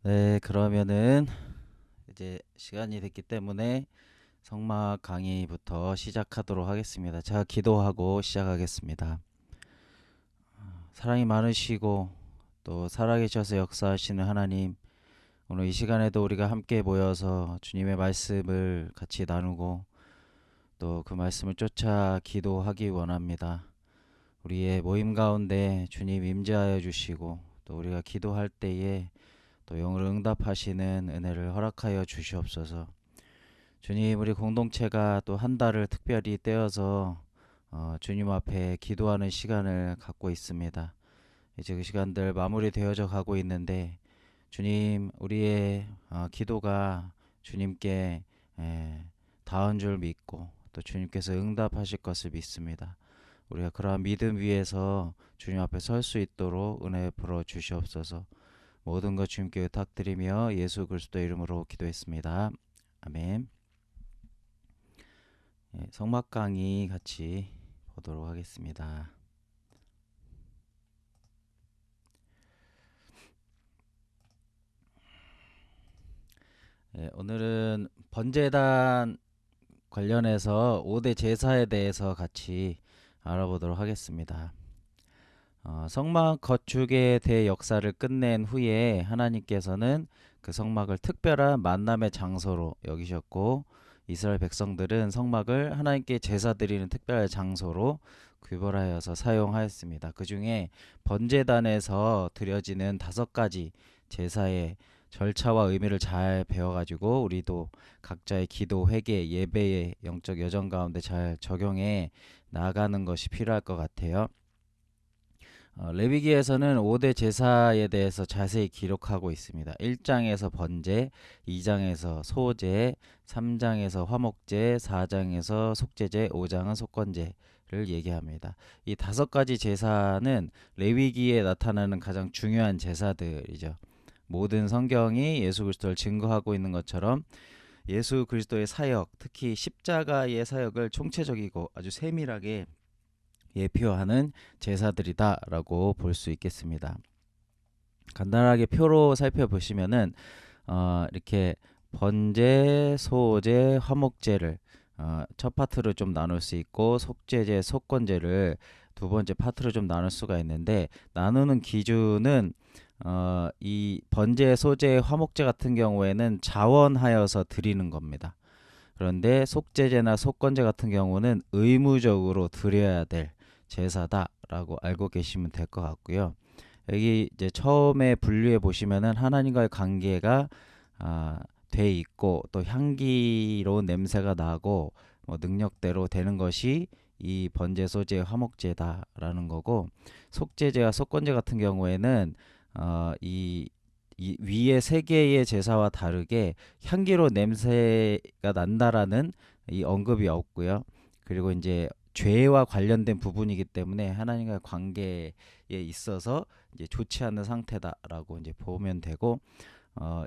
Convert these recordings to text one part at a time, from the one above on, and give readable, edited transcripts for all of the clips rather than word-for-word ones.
네, 그러면은 이제 시간이 됐기 때문에 성막 강의부터 시작하도록 하겠습니다. 제가 기도하고 시작하겠습니다. 사랑이 많으시고 또 살아계셔서 역사하시는 하나님, 오늘 이 시간에도 우리가 함께 모여서 주님의 말씀을 같이 나누고 또 그 말씀을 쫓아 기도하기 원합니다. 우리의 모임 가운데 주님 임재하여 주시고 또 우리가 기도할 때에 또 영으로 응답하시는 은혜를 허락하여 주시옵소서. 주님, 우리 공동체가 또 한 달을 특별히 떼어서 주님 앞에 기도하는 시간을 갖고 있습니다. 이제 그 시간들 마무리되어져 가고 있는데 주님, 우리의 기도가 주님께 에, 닿은 줄 믿고 또 주님께서 응답하실 것을 믿습니다. 우리가 그러한 믿음 위에서 주님 앞에 설 수 있도록 은혜 부어 주시옵소서. 모든 것 주님께 의탁드리며 예수 그리스도 이름으로 기도했습니다. 아멘. 성막 강의 같이 보도록 하겠습니다. 오늘은 번제단 관련해서 5대 제사에 대해서 같이 알아보도록 하겠습니다. 성막 건축의 대역사를 끝낸 후에 하나님께서는 그 성막을 특별한 만남의 장소로 여기셨고 이스라엘 백성들은 성막을 하나님께 제사 드리는 특별한 장소로 구별하여서 사용하였습니다. 그 중에 번제단에서 드려지는 5가지 제사의 절차와 의미를 잘 배워가지고 우리도 각자의 기도, 회개, 예배의 영적 여정 가운데 잘 적용해 나아가는 것이 필요할 것 같아요. 레위기에서는 5대 제사에 대해서 자세히 기록하고 있습니다. 1장에서 번제, 2장에서 소제, 3장에서 화목제, 4장에서 속제제, 5장은 속건제를 얘기합니다. 이 5가지 제사는 레위기에 나타나는 가장 중요한 제사들이죠. 모든 성경이 예수 그리스도를 증거하고 있는 것처럼 예수 그리스도의 사역, 특히 십자가의 사역을 총체적이고 아주 세밀하게 예표하는 제사들이다라고 볼 수 있겠습니다. 간단하게 표로 살펴보시면은 이렇게 번제, 소제, 화목제를 첫 파트로 좀 나눌 수 있고 속제제, 속건제를 두 번째 파트로 좀 나눌 수가 있는데 나누는 기준은 이 번제, 소제, 화목제 같은 경우에는 자원하여서 드리는 겁니다. 그런데 속제제나 속건제 같은 경우는 의무적으로 드려야 될 제사다라고 알고 계시면 될 것 같고요. 여기 이제 처음에 분류해 보시면은 하나님과의 관계가 아, 돼 있고 또 향기로운 냄새가 나고 뭐 능력대로 되는 것이 이 번제, 소제, 화목제다라는 거고 속제제와 속건제 같은 경우에는 이 위에 3개의 제사와 다르게 향기로 냄새가 난다라는 이 언급이 없고요. 그리고 이제 죄와 관련된 부분이기 때문에 하나님과의 관계에 있어서 이제 좋지 않은 상태다라고 이제 보면 되고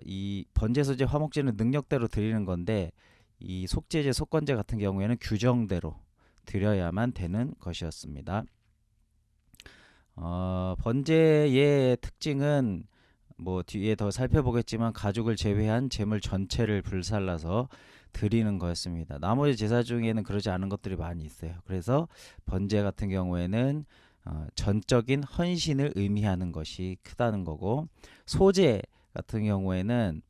이 번제소제 화목제는 능력대로 드리는 건데 이 속제제 속건제 같은 경우에는 규정대로 드려야만 되는 것이었습니다. 번제의 특징은 뭐 뒤에 더 살펴보겠지만 가족을 제외한 재물 전체를 불살라서 드리는 거였습니다. 나머지 제사 중에는 그러지 않은 것들이 많이 있어요. 그래서 번제 같은 경우에는 전적인 헌신을 의미하는 것이 크다는 거고 소제 같은 경우에는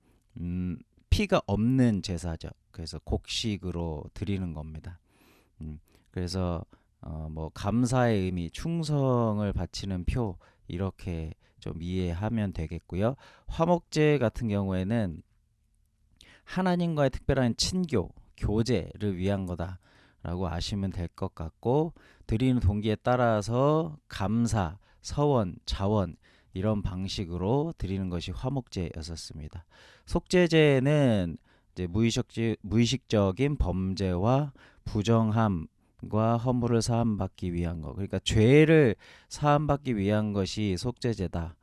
피가 없는 제사죠. 그래서 곡식으로 드리는 겁니다. 그래서 뭐 감사의 의미, 충성을 바치는 표 이렇게 좀 이해하면 되겠고요. 화목제 같은 경우에는 하나님과의 특별한 친교, 교제를 위한 거다라고 아시면 될 것 같고 드리는 동기에 따라서 감사, 서원, 자원 이런 방식으로 드리는 것이 화목제였었습니다. 속죄제는 이제 무의식적인 범죄와 부정함과 허물을 사함받기 위한 거. 그러니까 죄를 사함받기 위한 것이 속죄제다.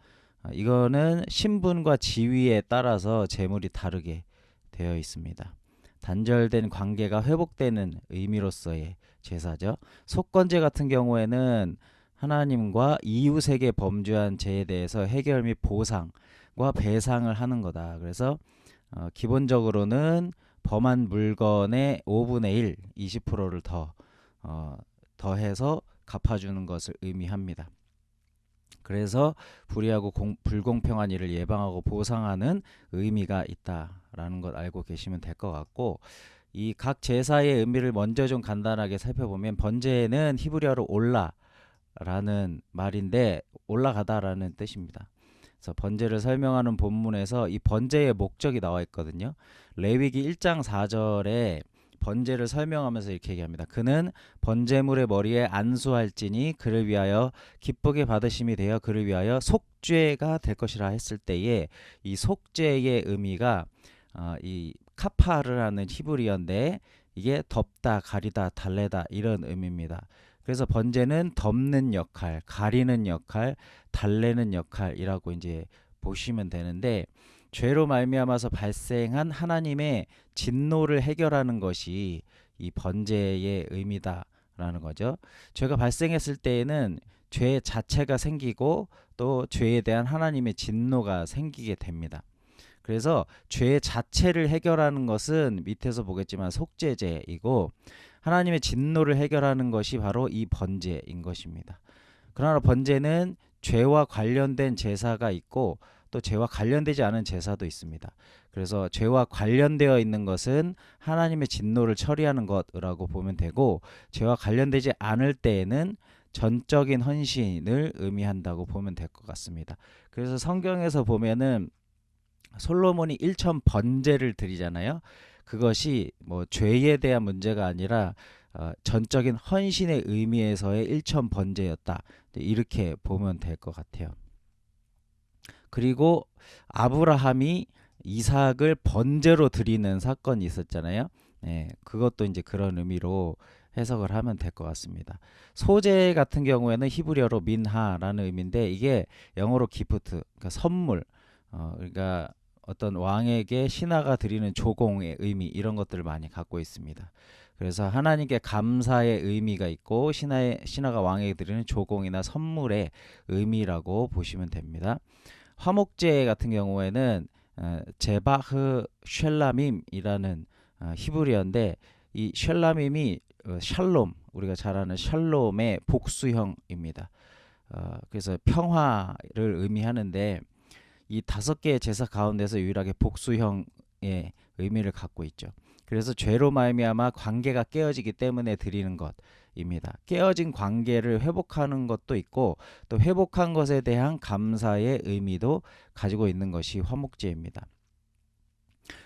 이거는 신분과 지위에 따라서 제물이 다르게 되어 있습니다. 단절된 관계가 회복되는 의미로서의 제사죠. 속건제 같은 경우에는 하나님과 이웃에게 범죄한 죄에 대해서 해결 및 보상, 배상을 하는 거다. 그래서 기본적으로는 범한 물건의 5분의 1, 20%를 더해서 갚아주는 것을 의미합니다. 그래서 불이하고 불공평한 일을 예방하고 보상하는 의미가 있다라는 것 알고 계시면 될 것 같고, 이 각 제사의 의미를 먼저 좀 간단하게 살펴보면, 번제는 히브리어로 올라라는 말인데 올라가다라는 뜻입니다. 그래서 번제를 설명하는 본문에서 이 번제의 목적이 나와 있거든요. 레위기 1장 4절에 번제를 설명하면서 이렇게 얘기합니다. 그는 번제물의 머리에 안수할지니 그를 위하여 기쁘게 받으심이 되어 그를 위하여 속죄가 될 것이라 했을 때에, 이 속죄의 의미가 이 카파르라는 히브리어인데 이게 덮다, 가리다, 달래다 이런 의미입니다. 그래서 번제는 덮는 역할, 가리는 역할, 달래는 역할이라고 이제 보시면 되는데, 죄로 말미암아서 발생한 하나님의 진노를 해결하는 것이 이 번제의 의미다라는 거죠. 죄가 발생했을 때에는 죄 자체가 생기고 또 죄에 대한 하나님의 진노가 생기게 됩니다. 그래서 죄 자체를 해결하는 것은 밑에서 보겠지만 속죄제이고, 하나님의 진노를 해결하는 것이 바로 이 번제인 것입니다. 그러나 번제는 죄와 관련된 제사가 있고 또 죄와 관련되지 않은 제사도 있습니다. 그래서 죄와 관련되어 있는 것은 하나님의 진노를 처리하는 것이라고 보면 되고, 죄와 관련되지 않을 때에는 전적인 헌신을 의미한다고 보면 될 것 같습니다. 그래서 성경에서 보면은 솔로몬이 1천 번제를 드리잖아요. 그것이 뭐 죄에 대한 문제가 아니라 전적인 헌신의 의미에서의 1천 번제였다. 이렇게 보면 될 것 같아요. 그리고 아브라함이 이삭을 번제로 드리는 사건이 있었잖아요. 네, 그것도 이제 그런 의미로 해석을 하면 될 것 같습니다. 소제 같은 경우에는 히브리어로 민하라는 의미인데, 이게 영어로 기프트, 그러니까 선물, 그러니까 어떤 왕에게 신하가 드리는 조공의 의미, 이런 것들을 많이 갖고 있습니다. 그래서 하나님께 감사의 의미가 있고 신하가 왕에게 드리는 조공이나 선물의 의미라고 보시면 됩니다. 화목제 같은 경우에는 제바흐 쉘라밈이라는 히브리어인데, 이 쉘라밈이 샬롬, 우리가 잘 아는 샬롬의 복수형입니다. 그래서 평화를 의미하는데, 이 5개의 제사 가운데서 유일하게 복수형의 의미를 갖고 있죠. 그래서 죄로 말미암아 관계가 깨어지기 때문에 드리는 것입니다. 깨어진 관계를 회복하는 것도 있고 또 회복한 것에 대한 감사의 의미도 가지고 있는 것이 화목제입니다.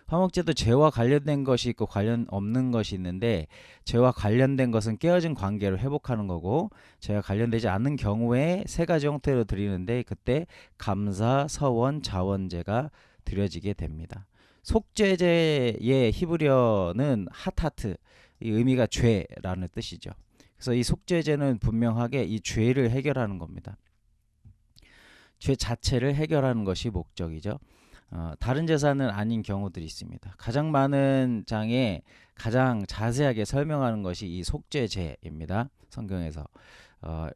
화목제도 죄와 관련된 것이 있고 관련 없는 것이 있는데, 죄와 관련된 것은 깨어진 관계를 회복하는 거고, 죄와 관련되지 않는 경우에 3가지 형태로 드리는데, 그때 감사, 서원, 자원제가 드려지게 됩니다. 속죄제의 히브리어는 하타트, 이 의미가 죄라는 뜻이죠. 그래서 이 속죄제는 분명하게 이 죄를 해결하는 겁니다. 죄 자체를 해결하는 것이 목적이죠. 다른 제사는 아닌 경우들이 있습니다. 가장 많은 장에 가장 자세하게 설명하는 것이 이 속죄제입니다. 성경에서.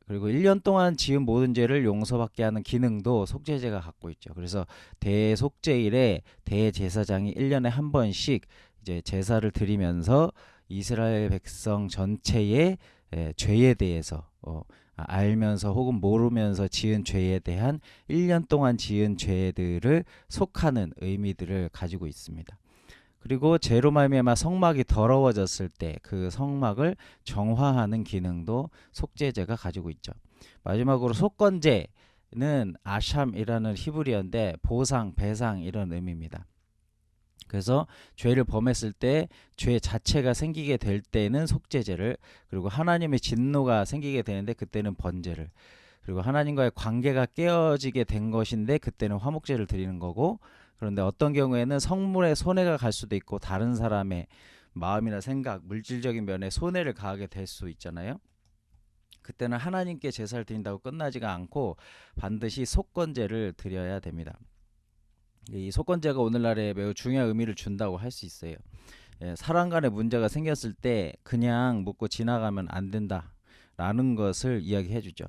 그리고 1년 동안 지은 모든 죄를 용서받게 하는 기능도 속죄제가 갖고 있죠. 그래서 대속죄일에 대제사장이 1년에 한 번씩 이제 제사를 드리면서 이스라엘 백성 전체의 죄에 대해서 알면서 혹은 모르면서 지은 죄에 대한 1년 동안 지은 죄들을 속하는 의미들을 가지고 있습니다. 그리고 죄로 말미암아 성막이 더러워졌을 때 그 성막을 정화하는 기능도 속죄제가 가지고 있죠. 마지막으로 속건제는 아샴이라는 히브리어인데 보상, 배상 이런 의미입니다. 그래서 죄를 범했을 때 죄 자체가 생기게 될 때는 속죄제를, 그리고 하나님의 진노가 생기게 되는데 그때는 번제를, 그리고 하나님과의 관계가 깨어지게 된 것인데 그때는 화목제를 드리는 거고, 그런데 어떤 경우에는 성물에 손해가 갈 수도 있고 다른 사람의 마음이나 생각, 물질적인 면에 손해를 가하게 될 수 있잖아요. 그때는 하나님께 제사를 드린다고 끝나지가 않고 반드시 속건제를 드려야 됩니다. 이 속건제가 오늘날에 매우 중요한 의미를 준다고 할 수 있어요. 사람 간의 문제가 생겼을 때 그냥 묻고 지나가면 안 된다라는 것을 이야기해 주죠.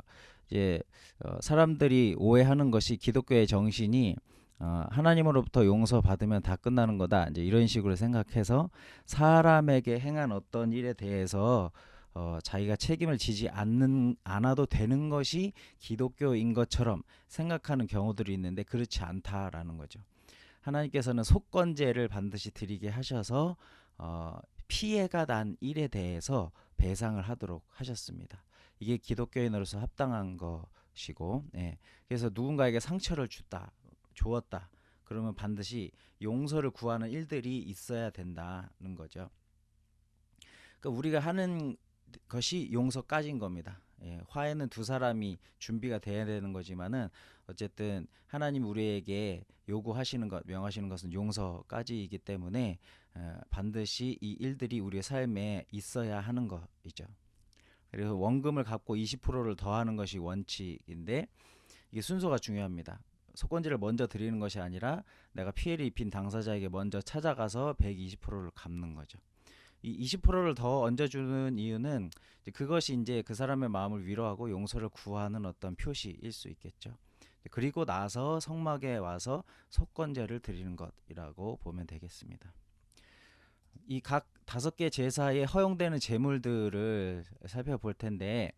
사람들이 오해하는 것이 기독교의 정신이 하나님으로부터 용서 받으면 다 끝나는 거다. 이제 이런 식으로 생각해서 사람에게 행한 어떤 일에 대해서 자기가 책임을 지지 않아도 되는 것이 기독교인 것처럼 생각하는 경우들이 있는데 그렇지 않다라는 거죠. 하나님께서는 속건제를 반드시 드리게 하셔서 피해가 난 일에 대해서 배상을 하도록 하셨습니다. 이게 기독교인으로서 합당한 것이고, 예. 그래서 누군가에게 상처를 주었다. 그러면 반드시 용서를 구하는 일들이 있어야 된다는 거죠. 그러니까 우리가 하는 것이 용서까지인 겁니다. 예, 화해는 두 사람이 준비가 돼야 되는 거지만은 어쨌든 하나님 우리에게 요구하시는 것, 명하시는 것은 용서까지이기 때문에 반드시 이 일들이 우리의 삶에 있어야 하는 것이죠. 그래서 원금을 갚고 20%를 더하는 것이 원칙인데 이게 순서가 중요합니다. 속건제를 먼저 드리는 것이 아니라 내가 피해를 입힌 당사자에게 먼저 찾아가서 120%를 갚는 거죠. 이 20%를 더 얹어주는 이유는 그것이 이제 그 사람의 마음을 위로하고 용서를 구하는 어떤 표시일 수 있겠죠. 그리고 나서 성막에 와서 속건제를 드리는 것이라고 보면 되겠습니다. 이 각 5개 제사에 허용되는 제물들을 살펴볼 텐데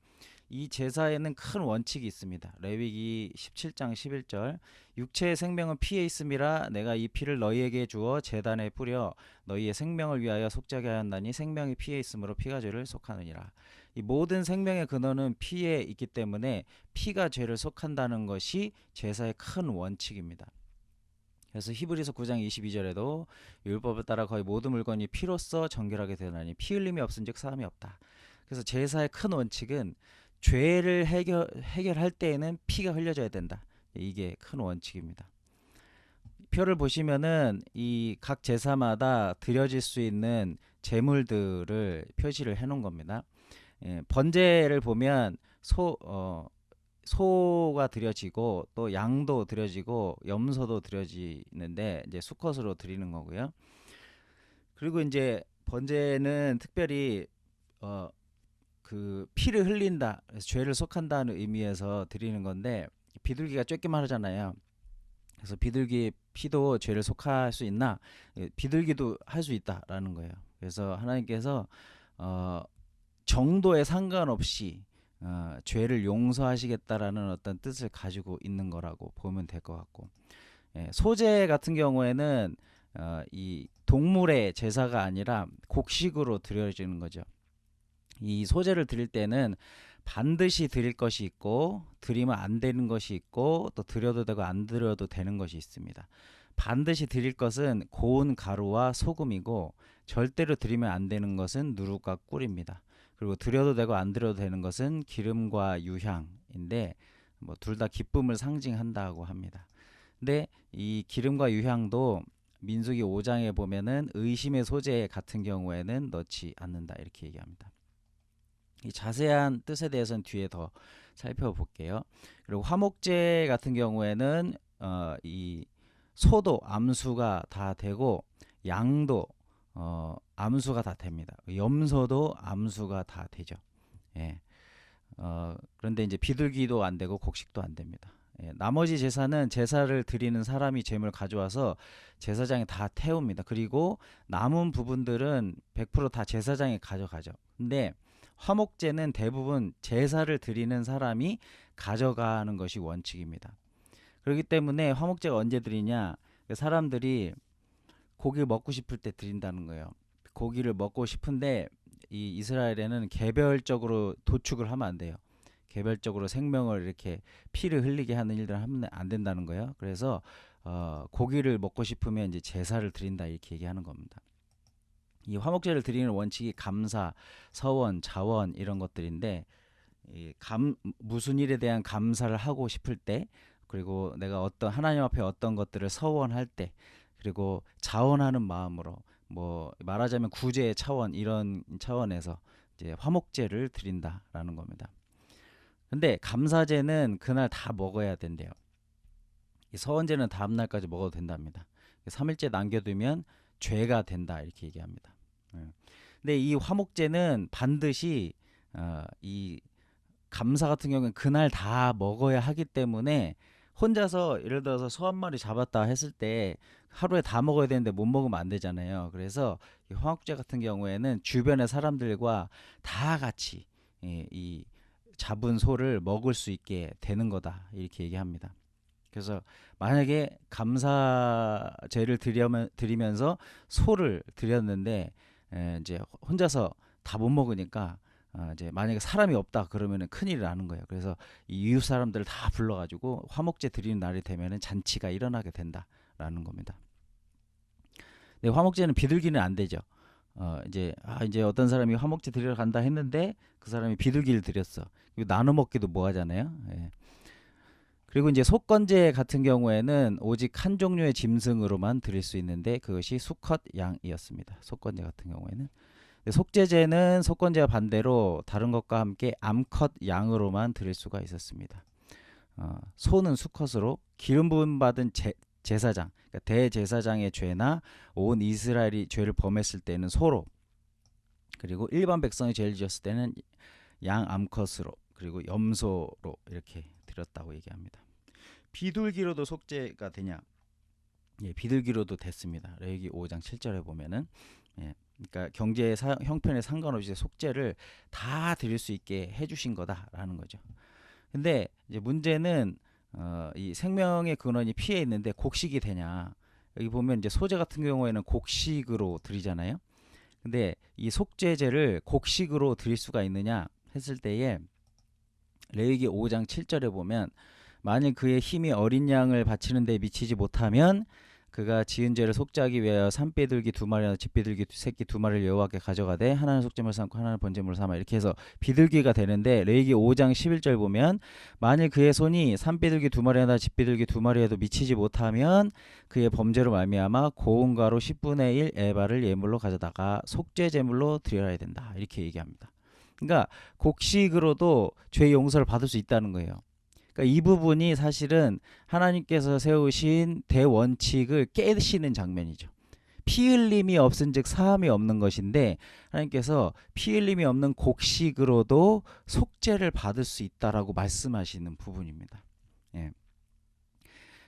이 제사에는 큰 원칙이 있습니다. 레위기 17장 11절 육체의 생명은 피에 있음이라 내가 이 피를 너희에게 주어 제단에 뿌려 너희의 생명을 위하여 속죄하게 하였나니 생명이 피에 있으므로 피가 죄를 속하느니라. 이 모든 생명의 근원은 피에 있기 때문에 피가 죄를 속한다는 것이 제사의 큰 원칙입니다. 그래서 히브리서 9장 22절에도 율법을 따라 거의 모든 물건이 피로써 정결하게 되나니 피 흘림이 없은즉 사함이 없다. 그래서 제사의 큰 원칙은 죄를 해결할 때에는 피가 흘려져야 된다. 이게 큰 원칙입니다. 표를 보시면은 이 각 제사마다 드려질 수 있는 제물들을 표시를 해놓은 겁니다. 번제를 보면 소가 드려지고 또 양도 드려지고 염소도 드려지는데 이제 수컷으로 드리는 거고요. 그리고 이제 번제는 특별히 그 피를 흘린다, 그래서 죄를 속한다는 의미에서 드리는 건데 비둘기가 쬐기만 하잖아요. 그래서 비둘기 피도 죄를 속할 수 있나? 비둘기도 할 수 있다라는 거예요. 그래서 하나님께서 정도에 상관없이 죄를 용서하시겠다라는 어떤 뜻을 가지고 있는 거라고 보면 될 것 같고, 소제 같은 경우에는 이 동물의 제사가 아니라 곡식으로 드려지는 거죠. 이 소제를 드릴 때는 반드시 드릴 것이 있고 드리면 안 되는 것이 있고 또 드려도 되고 안 드려도 되는 것이 있습니다. 반드시 드릴 것은 고운 가루와 소금이고 절대로 드리면 안 되는 것은 누룩과 꿀입니다. 그리고 드려도 되고 안 드려도 되는 것은 기름과 유향인데 뭐 둘 다 기쁨을 상징한다고 합니다. 근데 이 기름과 유향도 민수기 5장에 보면은 의심의 소재 같은 경우에는 넣지 않는다 이렇게 얘기합니다. 이 자세한 뜻에 대해서는 뒤에 더 살펴볼게요. 그리고 화목제 같은 경우에는 이 소도 암수가 다 되고 양도 암수가 다 됩니다. 염소도 암수가 다 되죠. 예. 그런데 이제 비둘기도 안 되고 곡식도 안 됩니다. 예, 나머지 제사는 제사를 드리는 사람이 제물을 가져와서 제사장에 다 태웁니다. 그리고 남은 부분들은 100% 다 제사장이 가져가죠. 근데 화목제는 대부분 제사를 드리는 사람이 가져가는 것이 원칙입니다. 그렇기 때문에 화목제가 언제 드리냐? 사람들이 고기를 먹고 싶을 때 드린다는 거예요. 고기를 먹고 싶은데 이 이스라엘에는 개별적으로 도축을 하면 안 돼요. 개별적으로 생명을 이렇게 피를 흘리게 하는 일들을 하면 안 된다는 거예요. 그래서 고기를 먹고 싶으면 이제 제사를 드린다 이렇게 얘기하는 겁니다. 이 화목제를 드리는 원칙이 감사, 서원, 자원 이런 것들인데 무슨 일에 대한 감사를 하고 싶을 때 그리고 내가 어떤 하나님 앞에 어떤 것들을 서원할 때 그리고 자원하는 마음으로 뭐 말하자면 구제의 차원 이런 차원에서 이제 화목제를 드린다라는 겁니다. 근데 감사제는 그날 다 먹어야 된대요. 이 서원제는 다음 날까지 먹어도 된답니다. 3일째 남겨두면 죄가 된다 이렇게 얘기합니다. 근데 이 화목제는 반드시 이 감사 같은 경우는 그날 다 먹어야 하기 때문에 혼자서 예를 들어서 소 한 마리 잡았다 했을 때 하루에 다 먹어야 되는데 못 먹으면 안 되잖아요. 그래서 이 화목제 같은 경우에는 주변의 사람들과 다 같이 이 잡은 소를 먹을 수 있게 되는 거다 이렇게 얘기합니다. 그래서 만약에 감사제를 드리면서 소를 드렸는데 이제 혼자서 다 못 먹으니까 이제 만약에 사람이 없다 그러면은 큰일이 나는 거예요. 그래서 이 이웃 사람들을 다 불러가지고 화목제 드리는 날이 되면은 잔치가 일어나게 된다라는 겁니다. 근데 화목제는 비둘기는 안 되죠. 이제 어떤 사람이 화목제 드리러 간다 했는데 그 사람이 비둘기를 드렸어. 이거 나눠 먹기도 뭐 하잖아요. 예. 그리고 이제 속건제 같은 경우에는 오직 한 종류의 짐승으로만 드릴 수 있는데 그것이 수컷 양이었습니다. 속건제 같은 경우에는. 속죄제는 속건제와 반대로 다른 것과 함께 암컷 양으로만 드릴 수가 있었습니다. 소는 수컷으로 기름 부음 받은 제사장, 그러니까 대제사장의 죄나 온 이스라엘이 죄를 범했을 때는 소로, 그리고 일반 백성이 죄를 지었을 때는 양 암컷으로, 그리고 염소로 이렇게 드렸다고 얘기합니다. 비둘기로도 속죄가 되냐? 예, 비둘기로도 됐습니다. 레위기 5장 7절에 보면은 그러니까 경제 형편에 상관없이 속죄를 다 드릴 수 있게 해주신 거다라는 거죠. 근데 이제 문제는 이 생명의 근원이 피에 있는데 곡식이 되냐? 여기 보면 이제 소제 같은 경우에는 곡식으로 드리잖아요. 근데 이 속죄제를 곡식으로 드릴 수가 있느냐 했을 때에 레위기 5장 7절에 보면 만일 그의 힘이 어린 양을 바치는 데 미치지 못하면 그가 지은 죄를 속죄하기 위하여 산비둘기 2마리나 집비둘기 새끼 2마리를 여호와께 가져가되 하나는 속죄물 삼고 하나는 번제물 삼아 이렇게 해서 비둘기가 되는데 레위기 5장 11절 보면 만일 그의 손이 산비둘기 2마리나 집비둘기 2마리에도 미치지 못하면 그의 범죄로 말미암아 고운 가루 10분의 1 에바를 예물로 가져다가 속죄 제물로 드려야 된다 이렇게 얘기합니다. 그러니까 곡식으로도 죄 용서를 받을 수 있다는 거예요. 그러니까 이 부분이 사실은 하나님께서 세우신 대원칙을 깨시는 장면이죠. 피 흘림이 없은즉 사함이 없는 것인데 하나님께서 피 흘림이 없는 곡식으로도 속죄를 받을 수 있다라고 말씀하시는 부분입니다. 예.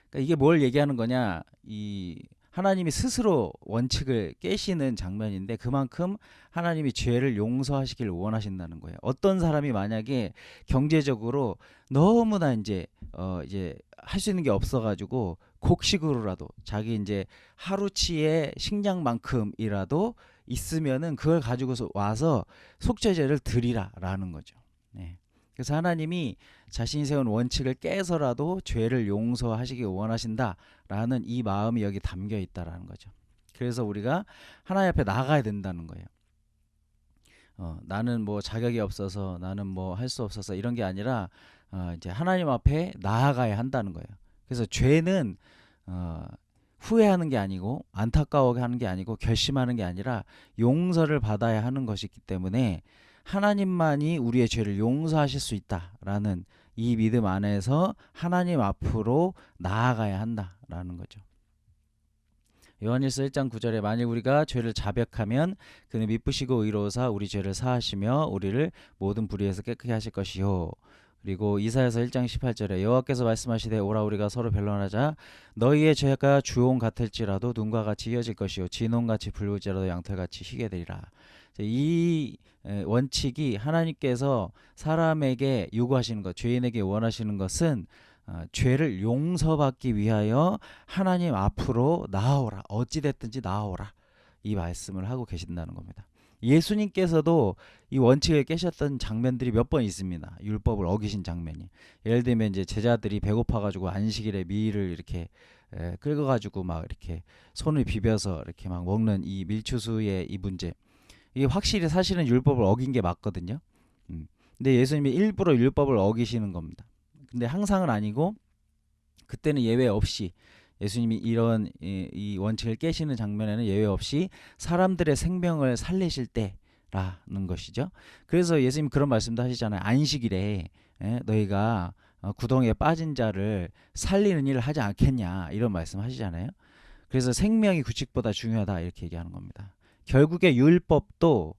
그러니까 이게 뭘 얘기하는 거냐? 이 하나님이 스스로 원칙을 깨시는 장면인데 그만큼 하나님이 죄를 용서하시길 원하신다는 거예요. 어떤 사람이 만약에 경제적으로 너무나 이제 할 수 있는 게 없어가지고 곡식으로라도 자기 이제 하루치의 식량만큼이라도 있으면은 그걸 가지고서 와서 속죄제를 드리라라는 거죠. 네. 그래서 하나님이 자신이 세운 원칙을 깨서라도 죄를 용서하시기 원하신다라는 이 마음이 여기 담겨 있다라는 거죠. 그래서 우리가 하나님 앞에 나가야 된다는 거예요. 나는 뭐 자격이 없어서 나는 뭐 할 수 없어서 이런 게 아니라 이제 하나님 앞에 나아가야 한다는 거예요. 그래서 죄는 후회하는 게 아니고 안타까워하는 게 아니고 결심하는 게 아니라 용서를 받아야 하는 것이기 때문에 하나님만이 우리의 죄를 용서하실 수 있다라는 이 믿음 안에서 하나님 앞으로 나아가야 한다라는 거죠. 요한일서 1장 9절에 만일 우리가 죄를 자백하면 그는 미쁘시고 의로우사 우리 죄를 사하시며 우리를 모든 불의에서 깨끗게 하실 것이요. 그리고 이사야서 1장 18절에 여호와께서 말씀하시되 오라 우리가 서로 변론하자 너희의 죄가 주홍 같을지라도 눈과 같이 이어질 것이요 진홍같이 붉을지라도 양털같이 희게 되리라. 이 원칙이 하나님께서 사람에게 요구하시는 것, 죄인에게 원하시는 것은 죄를 용서받기 위하여 하나님 앞으로 나아오라. 어찌됐든지 나아오라. 이 말씀을 하고 계신다는 겁니다. 예수님께서도 이 원칙을 깨셨던 장면들이 몇 번 있습니다. 율법을 어기신 장면이. 예를 들면 이제 제자들이 배고파가지고 안식일에 밀을 이렇게 긁어가지고 막 이렇게 손을 비벼서 이렇게 막 먹는 이 밀추수의 이 문제. 이게 확실히 사실은 율법을 어긴 게 맞거든요. 근데 예수님이 일부러 율법을 어기시는 겁니다. 근데 항상은 아니고 그때는 예외 없이 예수님이 이런 이 원칙을 깨시는 장면에는 예외 없이 사람들의 생명을 살리실 때라는 것이죠. 그래서 예수님 그런 말씀도 하시잖아요. 안식일에 너희가 구덩이에 빠진 자를 살리는 일을 하지 않겠냐 이런 말씀 하시잖아요. 그래서 생명이 규칙보다 중요하다 이렇게 얘기하는 겁니다. 결국에 율법도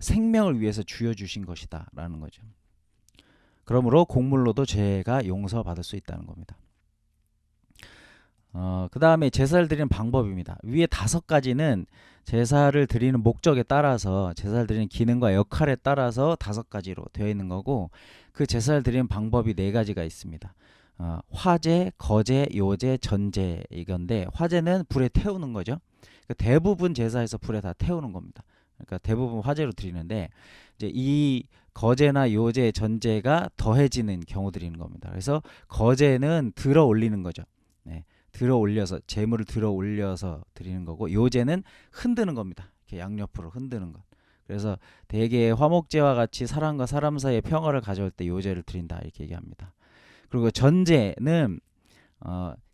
생명을 위해서 주어 주신 것이다라는 거죠. 그러므로 곡물로도 죄가 용서받을 수 있다는 겁니다. 그 다음에 제사를 드리는 방법입니다. 위에 5가지는 제사를 드리는 목적에 따라서, 제사를 드리는 기능과 역할에 따라서 5가지로 되어 있는 거고, 그 제사를 드리는 방법이 4가지가 있습니다. 화제, 거제, 요제, 전제, 이건데, 화제는 불에 태우는 거죠. 그러니까 대부분 제사에서 불에 다 태우는 겁니다. 그러니까 대부분 화제로 드리는데, 이제 이 거제나 요제, 전제가 더해지는 경우들이 있는 겁니다. 그래서 거제는 들어 올리는 거죠. 네. 들어 올려서, 재물을 들어 올려서 드리는 거고, 요제는 흔드는 겁니다. 이렇게 양옆으로 흔드는 것. 그래서 대개 화목제와 같이 사람과 사람 사이의 평화를 가져올 때 요제를 드린다, 이렇게 얘기합니다. 그리고 전제는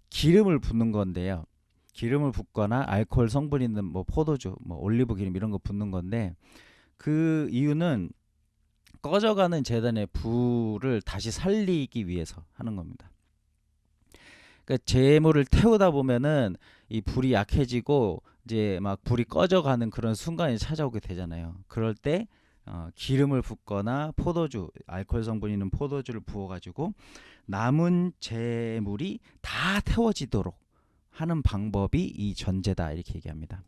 기름을 붓는 건데요. 기름을 붓거나 알코올 성분 있는 뭐 포도주, 뭐 올리브 기름 이런 거 붓는 건데, 그 이유는 꺼져가는 제단의 불을 다시 살리기 위해서 하는 겁니다. 그러니까 재물을 태우다 보면은 이 불이 약해지고 이제 막 불이 꺼져가는 그런 순간이 찾아오게 되잖아요. 그럴 때 기름을 붓거나 포도주, 알코올 성분 있는 포도주를 부어가지고 남은 재물이 다 태워지도록 하는 방법이 이 전제다, 이렇게 얘기합니다.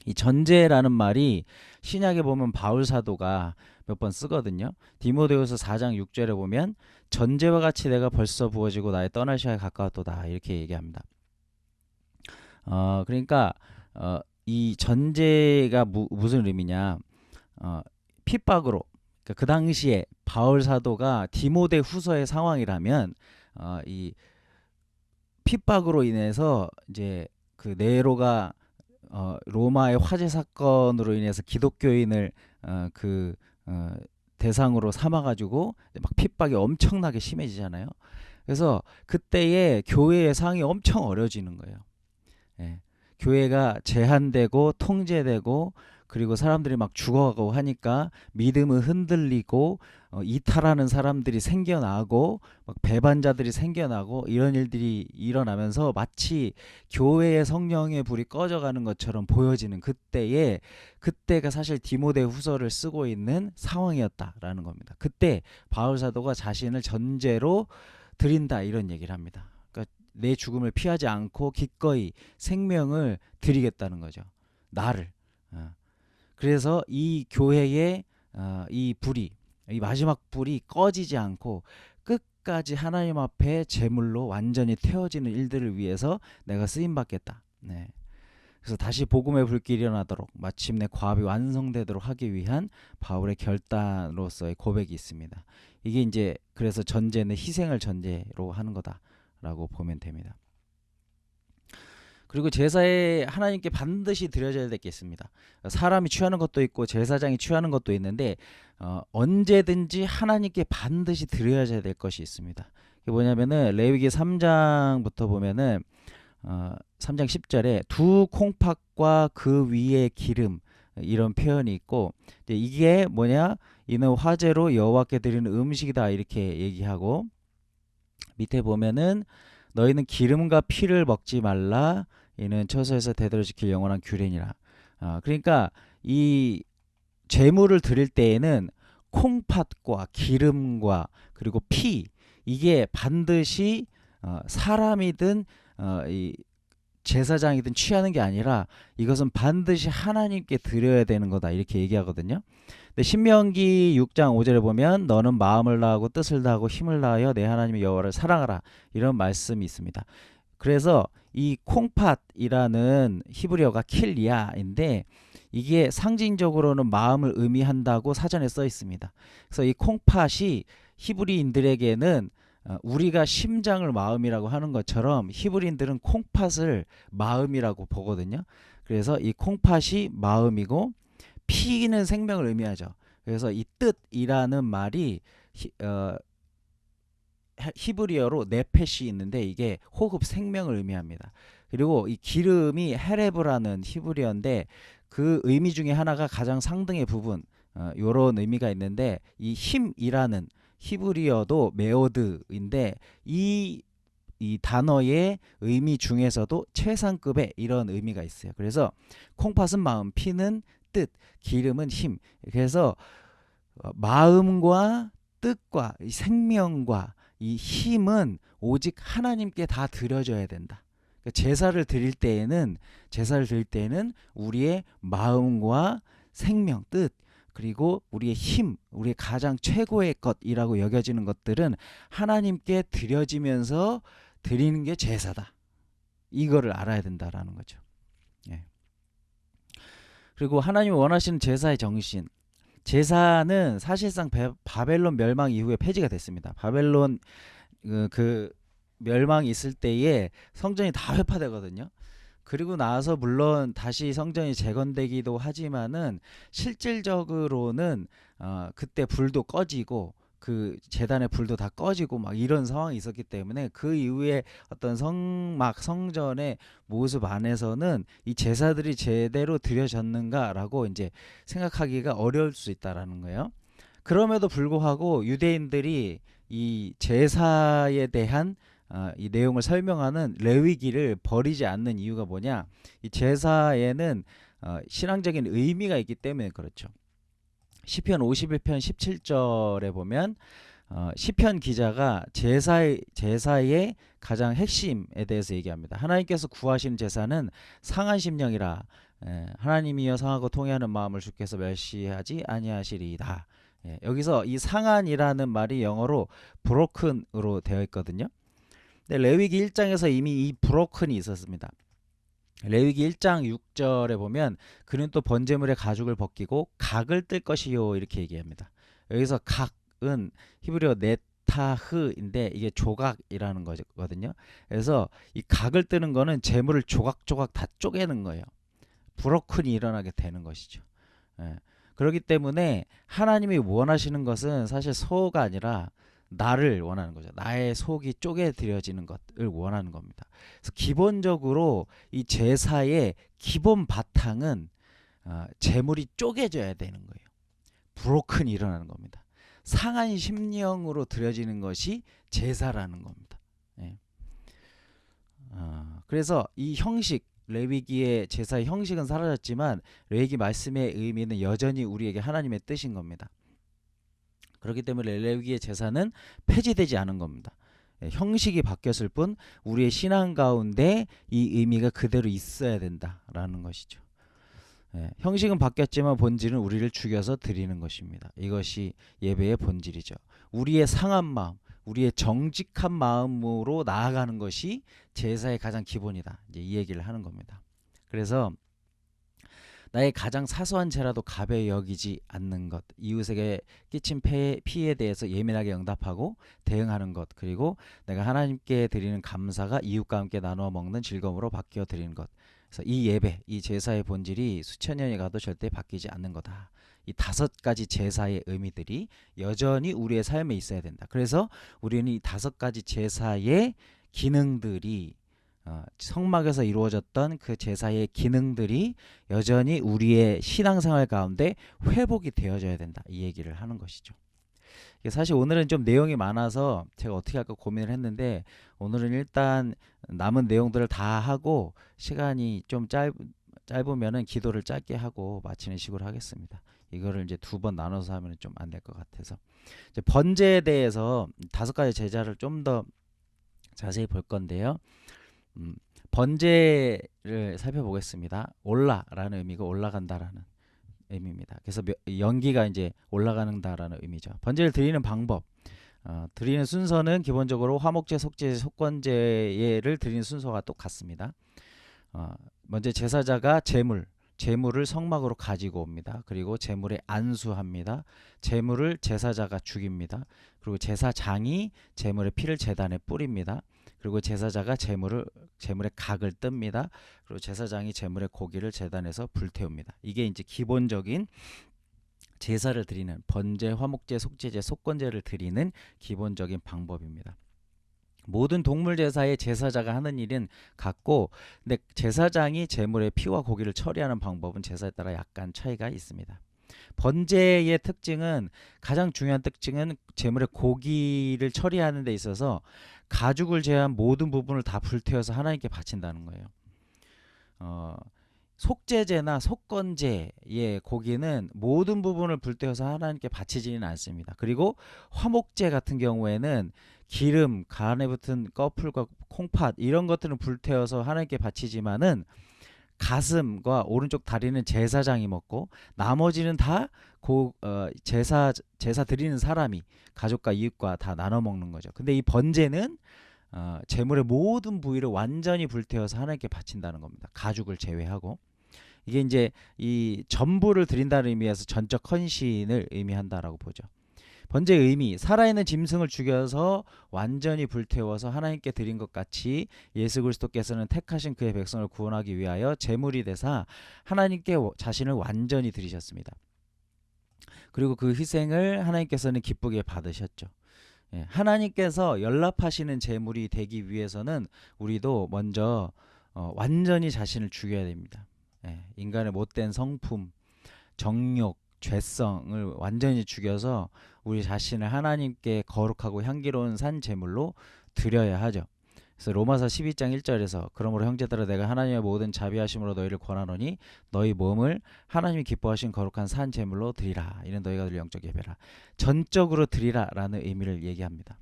이 전제라는 말이 신약에 보면 바울 사도가 몇 번 쓰거든요. 디모데후서 4장 6절에 보면 전제와 같이 내가 벌써 부어지고 나의 떠날 시간이 가까웠도다, 이렇게 얘기합니다. 그러니까 이 전제가 무슨 의미냐? 핍박으로, 그러니까 그 당시에 바울 사도가 디모데 후서의 상황이라면 이 핍박으로 인해서 이제 그 네로가 로마의 화재 사건으로 인해서 기독교인을 대상으로 삼아가지고 막 핍박이 엄청나게 심해지잖아요. 그래서 그때의 교회의 상이 엄청 어려지는 거예요. 예. 교회가 제한되고 통제되고, 그리고 사람들이 막 죽어가고 하니까 믿음은 흔들리고 이탈하는 사람들이 생겨나고 막 배반자들이 생겨나고 이런 일들이 일어나면서 마치 교회의 성령의 불이 꺼져가는 것처럼 보여지는 그때가 사실 디모데 후서를 쓰고 있는 상황이었다라는 겁니다. 그때 바울 사도가 자신을 전제로 드린다, 이런 얘기를 합니다. 그러니까 내 죽음을 피하지 않고 기꺼이 생명을 드리겠다는 거죠. 나를. 그래서 이 교회의 이 불이, 이 마지막 불이 꺼지지 않고 끝까지 하나님 앞에 제물로 완전히 태워지는 일들을 위해서 내가 쓰임 받겠다. 네. 그래서 다시 복음의 불길이 일어나도록 마침내 과업이 완성되도록 하기 위한 바울의 결단으로서의 고백이 있습니다. 이게 이제 그래서 전제는 희생을 전제로 하는 거다라고 보면 됩니다. 그리고 제사에 하나님께 반드시 드려져야 될 게 있습니다. 사람이 취하는 것도 있고 제사장이 취하는 것도 있는데 언제든지 하나님께 반드시 드려야 될 것이 있습니다. 이게 뭐냐면은 레위기 3장부터 보면은 3장 10절에 두 콩팥과 그 위에 기름, 이런 표현이 있고, 이게 뭐냐, 이는 화제로 여호와께 드리는 음식이다, 이렇게 얘기하고, 밑에 보면은 너희는 기름과 피를 먹지 말라, 이는 처소에서 대대로 지킬 영원한 규례니라. 그러니까 이 제물을 드릴 때에는 콩팥과 기름과 그리고 피, 이게 반드시 사람이든 이 제사장이든 취하는 게 아니라 이것은 반드시 하나님께 드려야 되는 거다, 이렇게 얘기하거든요. 근데 신명기 6장 5절에 보면 너는 마음을 다하고 뜻을 다하고 힘을 다하여 내 하나님의 여호와를 사랑하라, 이런 말씀이 있습니다. 그래서 이 콩팥이라는 히브리어가 킬리아인데 이게 상징적으로는 마음을 의미한다고 사전에 써 있습니다. 그래서 이 콩팥이 히브리인들에게는 우리가 심장을 마음이라고 하는 것처럼 히브리인들은 콩팥을 마음이라고 보거든요. 그래서 이 콩팥이 마음이고 피는 생명을 의미하죠. 그래서 이 뜻이라는 말이 히브리어로 네펫이 있는데 이게 호흡, 생명을 의미합니다. 그리고 이 기름이 헤레브라는 히브리어인데 그 의미 중에 하나가 가장 상등의 부분, 요런 의미가 있는데 이 힘이라는 히브리어도 메오드인데 이 단어의 의미 중에서도 최상급의 이런 의미가 있어요. 그래서 콩팥은 마음, 피는 뜻, 기름은 힘. 그래서 마음과 뜻과 이 생명과 이 힘은 오직 하나님께 다 드려져야 된다. 그러니까 제사를 드릴 때에는 우리의 마음과 생명, 뜻, 그리고 우리의 힘, 우리의 가장 최고의 것이라고 여겨지는 것들은 하나님께 드려지면서 드리는 게 제사다. 이거를 알아야 된다라는 거죠. 예. 그리고 하나님이 원하시는 제사의 정신. 제사는 사실상 바벨론 멸망 이후에 폐지가 됐습니다. 바벨론 그 멸망이 있을 때에 성전이 다 회파되거든요. 그리고 나서 물론 다시 성전이 재건되기도 하지만은 실질적으로는 그때 불도 꺼지고 그 제단의 불도 다 꺼지고 막 이런 상황이 있었기 때문에 그 이후에 어떤 성전의 모습 안에서는 이 제사들이 제대로 드려졌는가라고 이제 생각하기가 어려울 수 있다라는 거예요. 그럼에도 불구하고 유대인들이 이 제사에 대한 이 내용을 설명하는 레위기를 버리지 않는 이유가 뭐냐? 이 제사에는 신앙적인 의미가 있기 때문에 그렇죠. 시편 51편 17절에 보면 시편 기자가 제사의 가장 핵심에 대해서 얘기합니다. 하나님께서 구하시는 제사는 상한 심령이라 하나님이여 상하고 통회하는 마음을 주께서 멸시하지 아니하시리이다. 여기서 이 상한이라는 말이 영어로 broken으로 되어 있거든요. 근데 레위기 1장에서 이미 이 브로큰이 있었습니다. 레위기 1장 6절에 보면 그는 또 번제물의 가죽을 벗기고 각을 뜰 것이요 이렇게 얘기합니다. 여기서 각은 히브리어 네타흐인데 이게 조각이라는 거거든요. 그래서 이 각을 뜨는 거는 제물을 조각조각 다 쪼개는 거예요. 브로큰이 일어나게 되는 것이죠. 그렇기 때문에 하나님이 원하시는 것은 사실 소가 아니라 나를 원하는 거죠. 나의 속이 쪼개드려지는 것을 원하는 겁니다. 그래서 기본적으로 이 제사의 기본 바탕은 제물이 쪼개져야 되는 거예요. 브로큰이 일어나는 겁니다. 상한 심령으로 드려지는 것이 제사라는 겁니다. 그래서 이 형식 레위기의 제사의 형식은 사라졌지만 레위기 말씀의 의미는 여전히 우리에게 하나님의 뜻인 겁니다. 그렇기 때문에 레위기의 제사는 폐지되지 않은 겁니다. 형식이 바뀌었을 뿐 우리의 신앙 가운데 이 의미가 그대로 있어야 된다라는 것이죠. 형식은 바뀌었지만 본질은 우리를 죽여서 드리는 것입니다. 이것이 예배의 본질이죠. 우리의 상한 마음, 우리의 정직한 마음으로 나아가는 것이 제사의 가장 기본이다. 이제 이 얘기를 하는 겁니다. 그래서 나의 가장 사소한 죄라도 가벼이 여기지 않는 것, 이웃에게 끼친 피해에 대해서 예민하게 응답하고 대응하는 것, 그리고 내가 하나님께 드리는 감사가 이웃과 함께 나누어 먹는 즐거움으로 바뀌어 드리는 것. 그래서 이 예배, 이 제사의 본질이 수천 년이 가도 절대 바뀌지 않는 거다. 이 5가지 제사의 의미들이 여전히 우리의 삶에 있어야 된다. 그래서 우리는 이 5가지 제사의 기능들이 성막에서 이루어졌던 그 제사의 기능들이 여전히 우리의 신앙생활 가운데 회복이 되어져야 된다. 이 얘기를 하는 것이죠. 사실 오늘은 좀 내용이 많아서 제가 어떻게 할까 고민을 했는데 오늘은 일단 남은 내용들을 다 하고 시간이 좀 짧으면은 기도를 짧게 하고 마치는 식으로 하겠습니다. 이거를 이제 2번 나눠서 하면 좀 안 될 것 같아서 이제 번제에 대해서 5가지 제사를 좀 더 자세히 볼 건데요. 번제를 살펴보겠습니다. 올라라는 의미가 올라간다라는 의미입니다. 그래서 연기가 이제 올라가는다라는 의미죠. 번제를 드리는 방법, 드리는 순서는 기본적으로 화목제, 속죄제, 속건제를 드리는 순서가 똑같습니다. 먼저 제사자가 제물을 성막으로 가지고 옵니다. 그리고 제물에 안수합니다. 제물을 제사자가 죽입니다. 그리고 제사장이 제물의 피를 제단에 뿌립니다. 그리고 제사자가 제물의 각을 뜹니다. 그리고 제사장이 제물의 고기를 제단에서 불태웁니다. 이게 이제 기본적인 제사를 드리는 번제, 화목제, 속죄제, 속건제를 드리는 기본적인 방법입니다. 모든 동물 제사의 제사자가 하는 일은 같고, 근데 제사장이 제물의 피와 고기를 처리하는 방법은 제사에 따라 약간 차이가 있습니다. 번제의 특징은 가장 중요한 특징은 제물의 고기를 처리하는 데 있어서 가죽을 제외한 모든 부분을 다 불태워서 하나님께 바친다는 거예요. 속죄제나 속건제의 고기는 모든 부분을 불태워서 하나님께 바치지는 않습니다. 그리고 화목제 같은 경우에는 기름, 간에 붙은 꺼풀과 콩팥 이런 것들은 불태워서 하나님께 바치지만은 가슴과 오른쪽 다리는 제사장이 먹고 나머지는 다 제사 드리는 사람이 가족과 이웃과 다 나눠 먹는 거죠. 근데 이 번제는 제물의 모든 부위를 완전히 불태워서 하나님께 바친다는 겁니다. 가죽을 제외하고. 이게 이제 이 전부를 드린다는 의미에서 전적 헌신을 의미한다라고 보죠. 번제의 의미, 살아있는 짐승을 죽여서 완전히 불태워서 하나님께 드린 것 같이 예수 그리스도께서는 택하신 그의 백성을 구원하기 위하여 제물이 되사 하나님께 자신을 완전히 드리셨습니다. 그리고 그 희생을 하나님께서는 기쁘게 받으셨죠. 하나님께서 연락하시는 제물이 되기 위해서는 우리도 먼저 완전히 자신을 죽여야 됩니다. 인간의 못된 성품, 정욕, 죄성을 완전히 죽여서 우리 자신을 하나님께 거룩하고 향기로운 산 제물로 드려야 하죠. 그래서 로마서 12장 1절에서 그러므로 형제들아 내가 하나님의 모든 자비하심으로 너희를 권하노니 너희 몸을 하나님이 기뻐하신 거룩한 산 제물로 드리라. 이는 너희가 드릴 영적 예배라. 전적으로 드리라 라는 의미를 얘기합니다.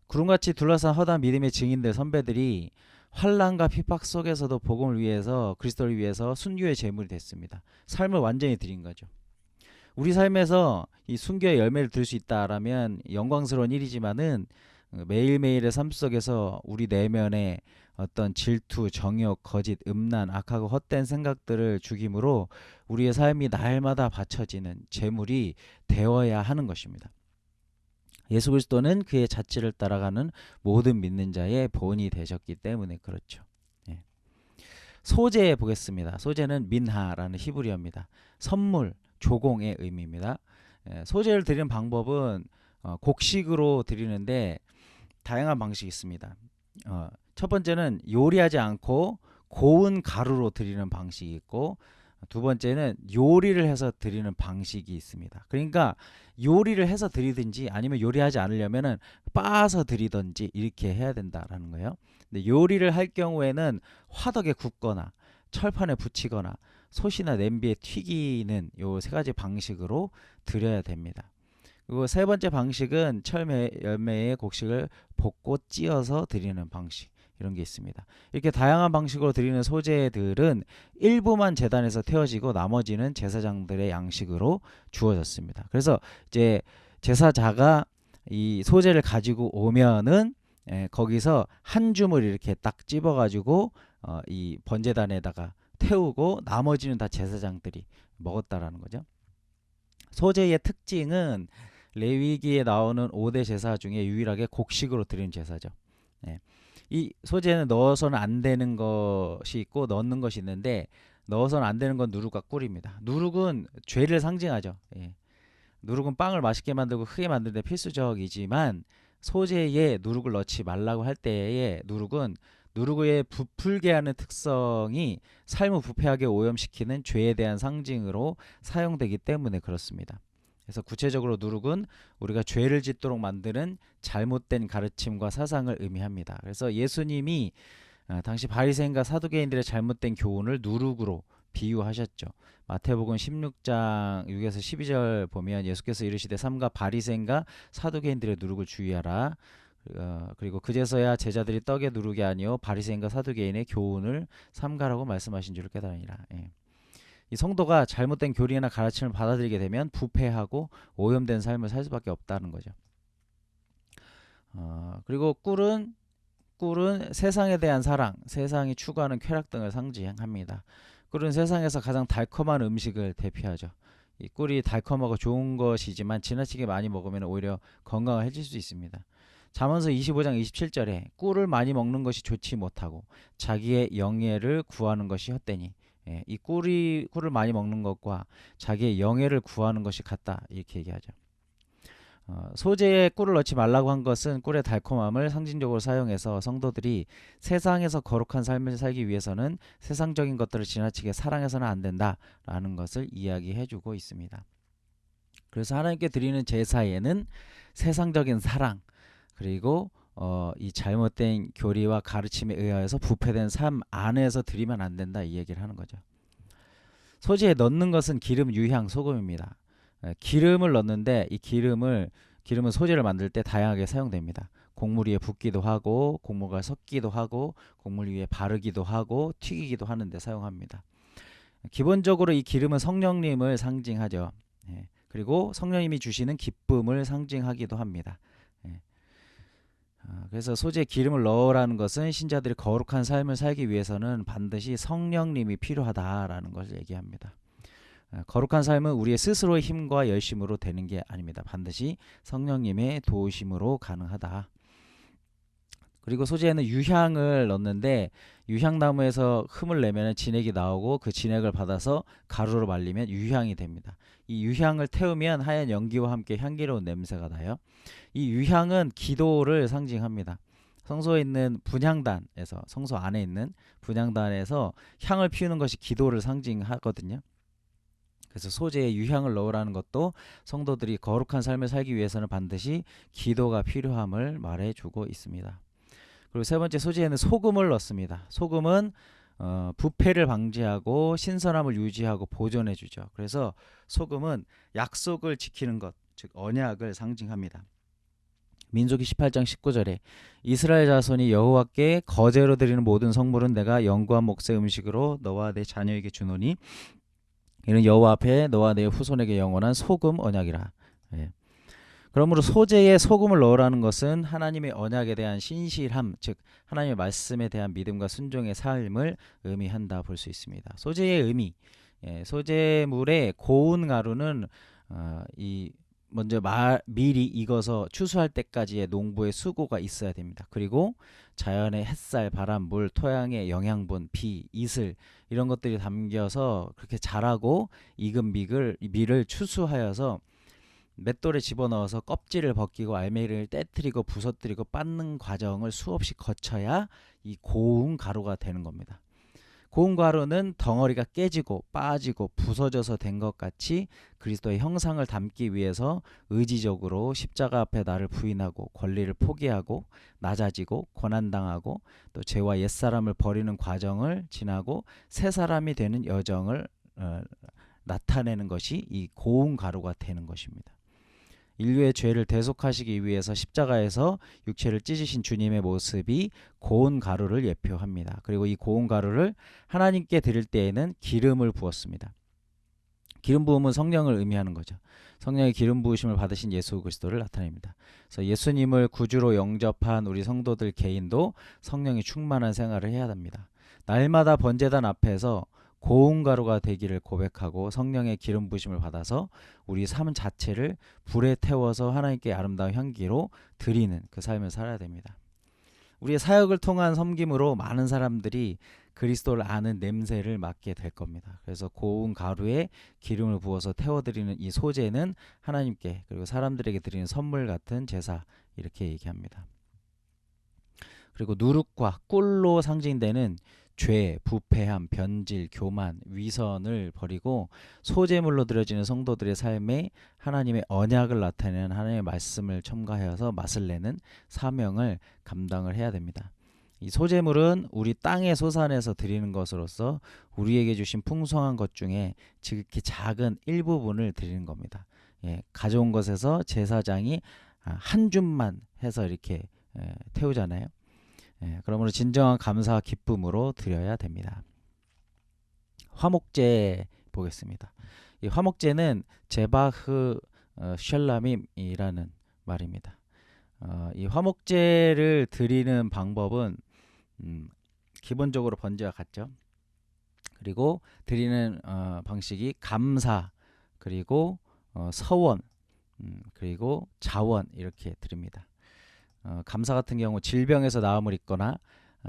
구름같이 둘러싼 허다한 믿음의 증인들 선배들이 환난과 핍박 속에서도 복음을 위해서 그리스도를 위해서 순교의 제물이 됐습니다. 삶을 완전히 드린 거죠. 우리 삶에서 이 순교의 열매를 들 수 있다라면 영광스러운 일이지만은 매일매일의 삶 속에서 우리 내면에 어떤 질투, 정욕, 거짓, 음란, 악하고 헛된 생각들을 죽임으로 우리의 삶이 날마다 바쳐지는 제물이 되어야 하는 것입니다. 예수 그리스도는 그의 자취를 따라가는 모든 믿는 자의 본이 되셨기 때문에 그렇죠. 소제 보겠습니다. 소제는 민하라는 히브리어입니다. 선물, 조공의 의미입니다. 소제를 드리는 방법은 곡식으로 드리는데 다양한 방식이 있습니다. 첫 번째는 요리하지 않고 고운 가루로 드리는 방식이 있고 두 번째는 요리를 해서 드리는 방식이 있습니다. 그러니까 요리를 해서 드리든지 아니면 요리하지 않으려면은 빻아서 드리든지 이렇게 해야 된다라는 거예요. 근데 요리를 할 경우에는 화덕에 굽거나 철판에 붙이거나 솥이나 냄비에 튀기는 요 세 가지 방식으로 드려야 됩니다. 그리고 세 번째 방식은 열매의 곡식을 볶고 찧어서 드리는 방식. 이런 게 있습니다. 이렇게 다양한 방식으로 드리는 소제들은 일부만 제단에서 태워지고 나머지는 제사장들의 양식으로 주어졌습니다. 그래서 이제 제사자가 이 소제를 가지고 오면은 거기서 한 줌을 이렇게 딱 찝어가지고 이 번제단에다가 태우고 나머지는 다 제사장들이 먹었다라는 거죠. 소제의 특징은 레위기에 나오는 5대 제사 중에 유일하게 곡식으로 드리는 제사죠. 이 소제는 넣어서는 안 되는 것이 있고 넣는 것이 있는데 넣어서는 안 되는 건 누룩과 꿀입니다. 누룩은 죄를 상징하죠. 누룩은 빵을 맛있게 만들고 크게 만드는 데 필수적이지만 소제에 누룩을 넣지 말라고 할 때에 누룩은 누룩의 부풀게 하는 특성이 삶을 부패하게 오염시키는 죄에 대한 상징으로 사용되기 때문에 그렇습니다. 그래서 구체적으로 누룩은 우리가 죄를 짓도록 만드는 잘못된 가르침과 사상을 의미합니다. 그래서 예수님이 당시 바리새인과 사두개인들의 잘못된 교훈을 누룩으로 비유하셨죠. 마태복음 16장 6에서 12절 보면 예수께서 이르시되 삼가 바리새인과 사두개인들의 누룩을 주의하라. 그리고 그제서야 제자들이 떡의 누룩이 아니요 바리새인과 사두개인의 교훈을 삼가라고 말씀하신 줄을 깨달으니라. 이 성도가 잘못된 교리나 가르침을 받아들이게 되면 부패하고 오염된 삶을 살 수밖에 없다는 거죠. 그리고 꿀은 세상에 대한 사랑, 세상이 추구하는 쾌락 등을 상징합니다. 꿀은 세상에서 가장 달콤한 음식을 대표하죠. 이 꿀이 달콤하고 좋은 것이지만 지나치게 많이 먹으면 오히려 건강을 해칠 수 있습니다. 잠언서 25장 27절에 꿀을 많이 먹는 것이 좋지 못하고 자기의 영예를 구하는 것이 헛되니 이 꿀을 많이 먹는 것과 자기의 영예를 구하는 것이 같다 이렇게 얘기하죠. 소제에 꿀을 넣지 말라고 한 것은 꿀의 달콤함을 상징적으로 사용해서 성도들이 세상에서 거룩한 삶을 살기 위해서는 세상적인 것들을 지나치게 사랑해서는 안 된다라는 것을 이야기해주고 있습니다. 그래서 하나님께 드리는 제사에는 세상적인 사랑 그리고 이 잘못된 교리와 가르침에 의하여서 부패된 삶 안에서 드리면 안 된다 이 얘기를 하는 거죠. 소재에 넣는 것은 기름, 유향, 소금입니다. 기름을 넣는데 이 기름은 소재를 만들 때 다양하게 사용됩니다. 곡물 위에 붓기도 하고 곡물과 섞기도 하고 곡물 위에 바르기도 하고 튀기기도 하는데 사용합니다. 기본적으로 이 기름은 성령님을 상징하죠. 그리고 성령님이 주시는 기쁨을 상징하기도 합니다. 그래서 소재에 기름을 넣으라는 것은 신자들이 거룩한 삶을 살기 위해서는 반드시 성령님이 필요하다라는 것을 얘기합니다. 거룩한 삶은 우리의 스스로의 힘과 열심으로 되는 게 아닙니다. 반드시 성령님의 도우심으로 가능하다. 그리고 소재에는 유향을 넣는데 유향나무에서 흠을 내면 진액이 나오고 그 진액을 받아서 가루로 말리면 유향이 됩니다. 이 유향을 태우면 하얀 연기와 함께 향기로운 냄새가 나요. 이 유향은 기도를 상징합니다. 성소에 있는 분향단에서, 성소 안에 있는 분향단에서 향을 피우는 것이 기도를 상징하거든요. 그래서 소재에 유향을 넣으라는 것도 성도들이 거룩한 삶을 살기 위해서는 반드시 기도가 필요함을 말해주고 있습니다. 그리고 세 번째, 소재에는 소금을 넣습니다. 소금은 부패를 방지하고 신선함을 유지하고 보존해 주죠. 그래서 소금은 약속을 지키는 것, 즉 언약을 상징합니다. 민수기 18장 19절에 이스라엘 자손이 여호와께 거제로 드리는 모든 성물은 내가 영구한 몫의 음식으로 너와 내 자녀에게 주노니 이는 여호와 앞에 너와 내 후손에게 영원한 소금 언약이라. 그러므로 소재에 소금을 넣으라는 것은 하나님의 언약에 대한 신실함, 즉 하나님의 말씀에 대한 믿음과 순종의 삶을 의미한다 볼 수 있습니다. 소재의 의미, 소재물의 고운 가루는 먼저 미리 익어서 추수할 때까지의 농부의 수고가 있어야 됩니다. 그리고 자연의 햇살, 바람, 물, 토양의 영양분, 비, 이슬 이런 것들이 담겨서 그렇게 자라고 익은 밀을 추수하여서 맷돌에 집어넣어서 껍질을 벗기고 알맹이를 떼뜨리고 부서뜨리고 빻는 과정을 수없이 거쳐야 이 고운 가루가 되는 겁니다. 고운 가루는 덩어리가 깨지고 빠지고 부서져서 된 것 같이 그리스도의 형상을 담기 위해서 의지적으로 십자가 앞에 나를 부인하고 권리를 포기하고 낮아지고 고난당하고 또 죄와 옛사람을 버리는 과정을 지나고 새 사람이 되는 여정을 나타내는 것이 이 고운 가루가 되는 것입니다. 인류의 죄를 대속하시기 위해서 십자가에서 육체를 찢으신 주님의 모습이 고운 가루를 예표합니다. 그리고 이 고운 가루를 하나님께 드릴 때에는 기름을 부었습니다. 기름 부음은 성령을 의미하는 거죠. 성령의 기름 부으심을 받으신 예수 그리스도를 나타냅니다. 그래서 예수님을 구주로 영접한 우리 성도들 개인도 성령이 충만한 생활을 해야 합니다. 날마다 번제단 앞에서 고운 가루가 되기를 고백하고 성령의 기름 부으심을 받아서 우리 삶 자체를 불에 태워서 하나님께 아름다운 향기로 드리는 그 삶을 살아야 됩니다. 우리의 사역을 통한 섬김으로 많은 사람들이 그리스도를 아는 냄새를 맡게 될 겁니다. 그래서 고운 가루에 기름을 부어서 태워드리는 이 소재는 하나님께 그리고 사람들에게 드리는 선물 같은 제사 이렇게 얘기합니다. 그리고 누룩과 꿀로 상징되는 죄, 부패함, 변질, 교만, 위선을 버리고 소재물로 드려지는 성도들의 삶에 하나님의 언약을 나타내는 하나님의 말씀을 첨가하여서 맛을 내는 사명을 감당을 해야 됩니다. 이 소재물은 우리 땅의 소산에서 드리는 것으로서 우리에게 주신 풍성한 것 중에 지극히 작은 일부분을 드리는 겁니다. 가져온 것에서 제사장이 한 줌만 해서 이렇게 태우잖아요. 그러므로 진정한 감사와 기쁨으로 드려야 됩니다. 화목제 보겠습니다. 이 화목제는 제바흐 셜라밈이라는 말입니다. 이 화목제를 드리는 방법은 기본적으로 번제와 같죠. 그리고 드리는 방식이 감사, 그리고 서원, 그리고 자원 이렇게 드립니다. 감사 같은 경우 질병에서 나음을 입거나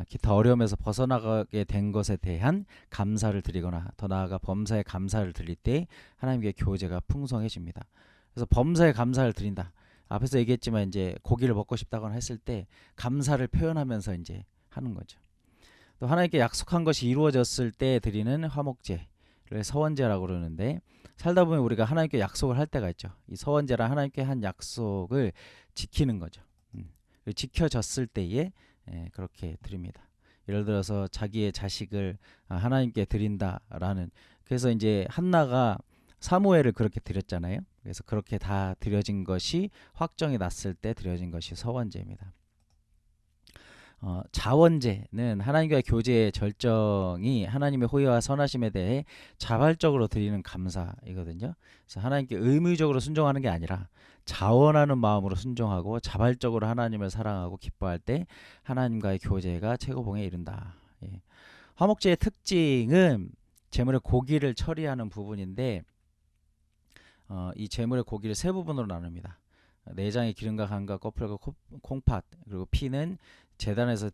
기타 어려움에서 벗어나게 된 것에 대한 감사를 드리거나 더 나아가 범사에 감사를 드릴 때 하나님께 교제가 풍성해집니다. 그래서 범사에 감사를 드린다. 앞에서 얘기했지만 이제 고기를 먹고 싶다거나 했을 때 감사를 표현하면서 이제 하는 거죠. 또 하나님께 약속한 것이 이루어졌을 때 드리는 화목제를 서원제라고 그러는데 살다 보면 우리가 하나님께 약속을 할 때가 있죠. 이 서원제란 하나님께 한 약속을 지키는 거죠. 지켜졌을 때에 그렇게 드립니다. 예를 들어서 자기의 자식을 하나님께 드린다라는, 그래서 이제 한나가 사무엘을 그렇게 드렸잖아요. 그래서 그렇게 다 드려진 것이 확정이 났을 때 드려진 것이 서원제입니다. 자원제는 하나님과의 교제의 절정이 하나님의 호의와 선하심에 대해 자발적으로 드리는 감사이거든요. 그래서 하나님께 의무적으로 순종하는 게 아니라 자원하는 마음으로 순종하고 자발적으로 하나님을 사랑하고 기뻐할 때 하나님과의 교제가 최고봉에 이른다. 예. 화목제의 특징은 제물의 고기를 처리하는 부분인데, 이 제물의 고기를 세 부분으로 나눕니다. 내장의 기름과 간과 껍질과 콩팥, 그리고 피는 제단에서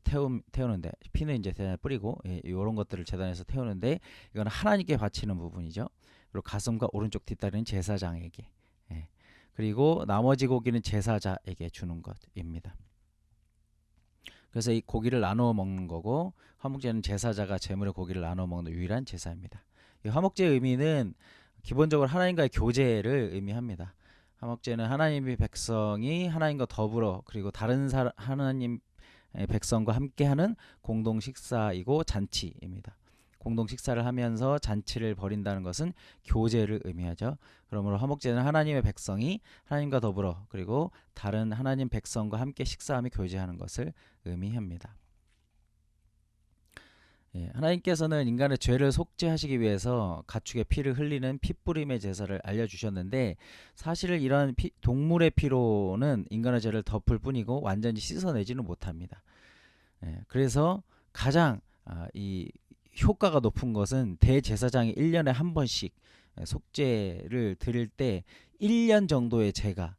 태우는데, 피는 이제 제단에 뿌리고, 이런 것들을 제단에서 태우는데, 이건 하나님께 바치는 부분이죠. 그리고 가슴과 오른쪽 뒷다리는 제사장에게, 그리고 나머지 고기는 제사자에게 주는 것입니다. 그래서 이 고기를 나누어 먹는 거고, 화목제는 제사자가 제물의 고기를 나누어 먹는 유일한 제사입니다. 이 화목제의 의미는 기본적으로 하나님과의 교제를 의미합니다. 화목제는 하나님의 백성이 하나님과 더불어, 그리고 다른 하나님 백성과 함께하는 공동 식사이고 잔치입니다. 공동 식사를 하면서 잔치를 벌인다는 것은 교제를 의미하죠. 그러므로 화목제는 하나님의 백성이 하나님과 더불어, 그리고 다른 하나님 백성과 함께 식사하며 교제하는 것을 의미합니다. 하나님께서는 인간의 죄를 속죄하시기 위해서 가축의 피를 흘리는 피뿌림의 제사를 알려주셨는데, 사실 이러한 동물의 피로는 인간의 죄를 덮을 뿐이고 완전히 씻어내지는 못합니다. 그래서 가장 이 효과가 높은 것은 대제사장이 1년에 한 번씩 속죄를 드릴 때 1년 정도의 죄가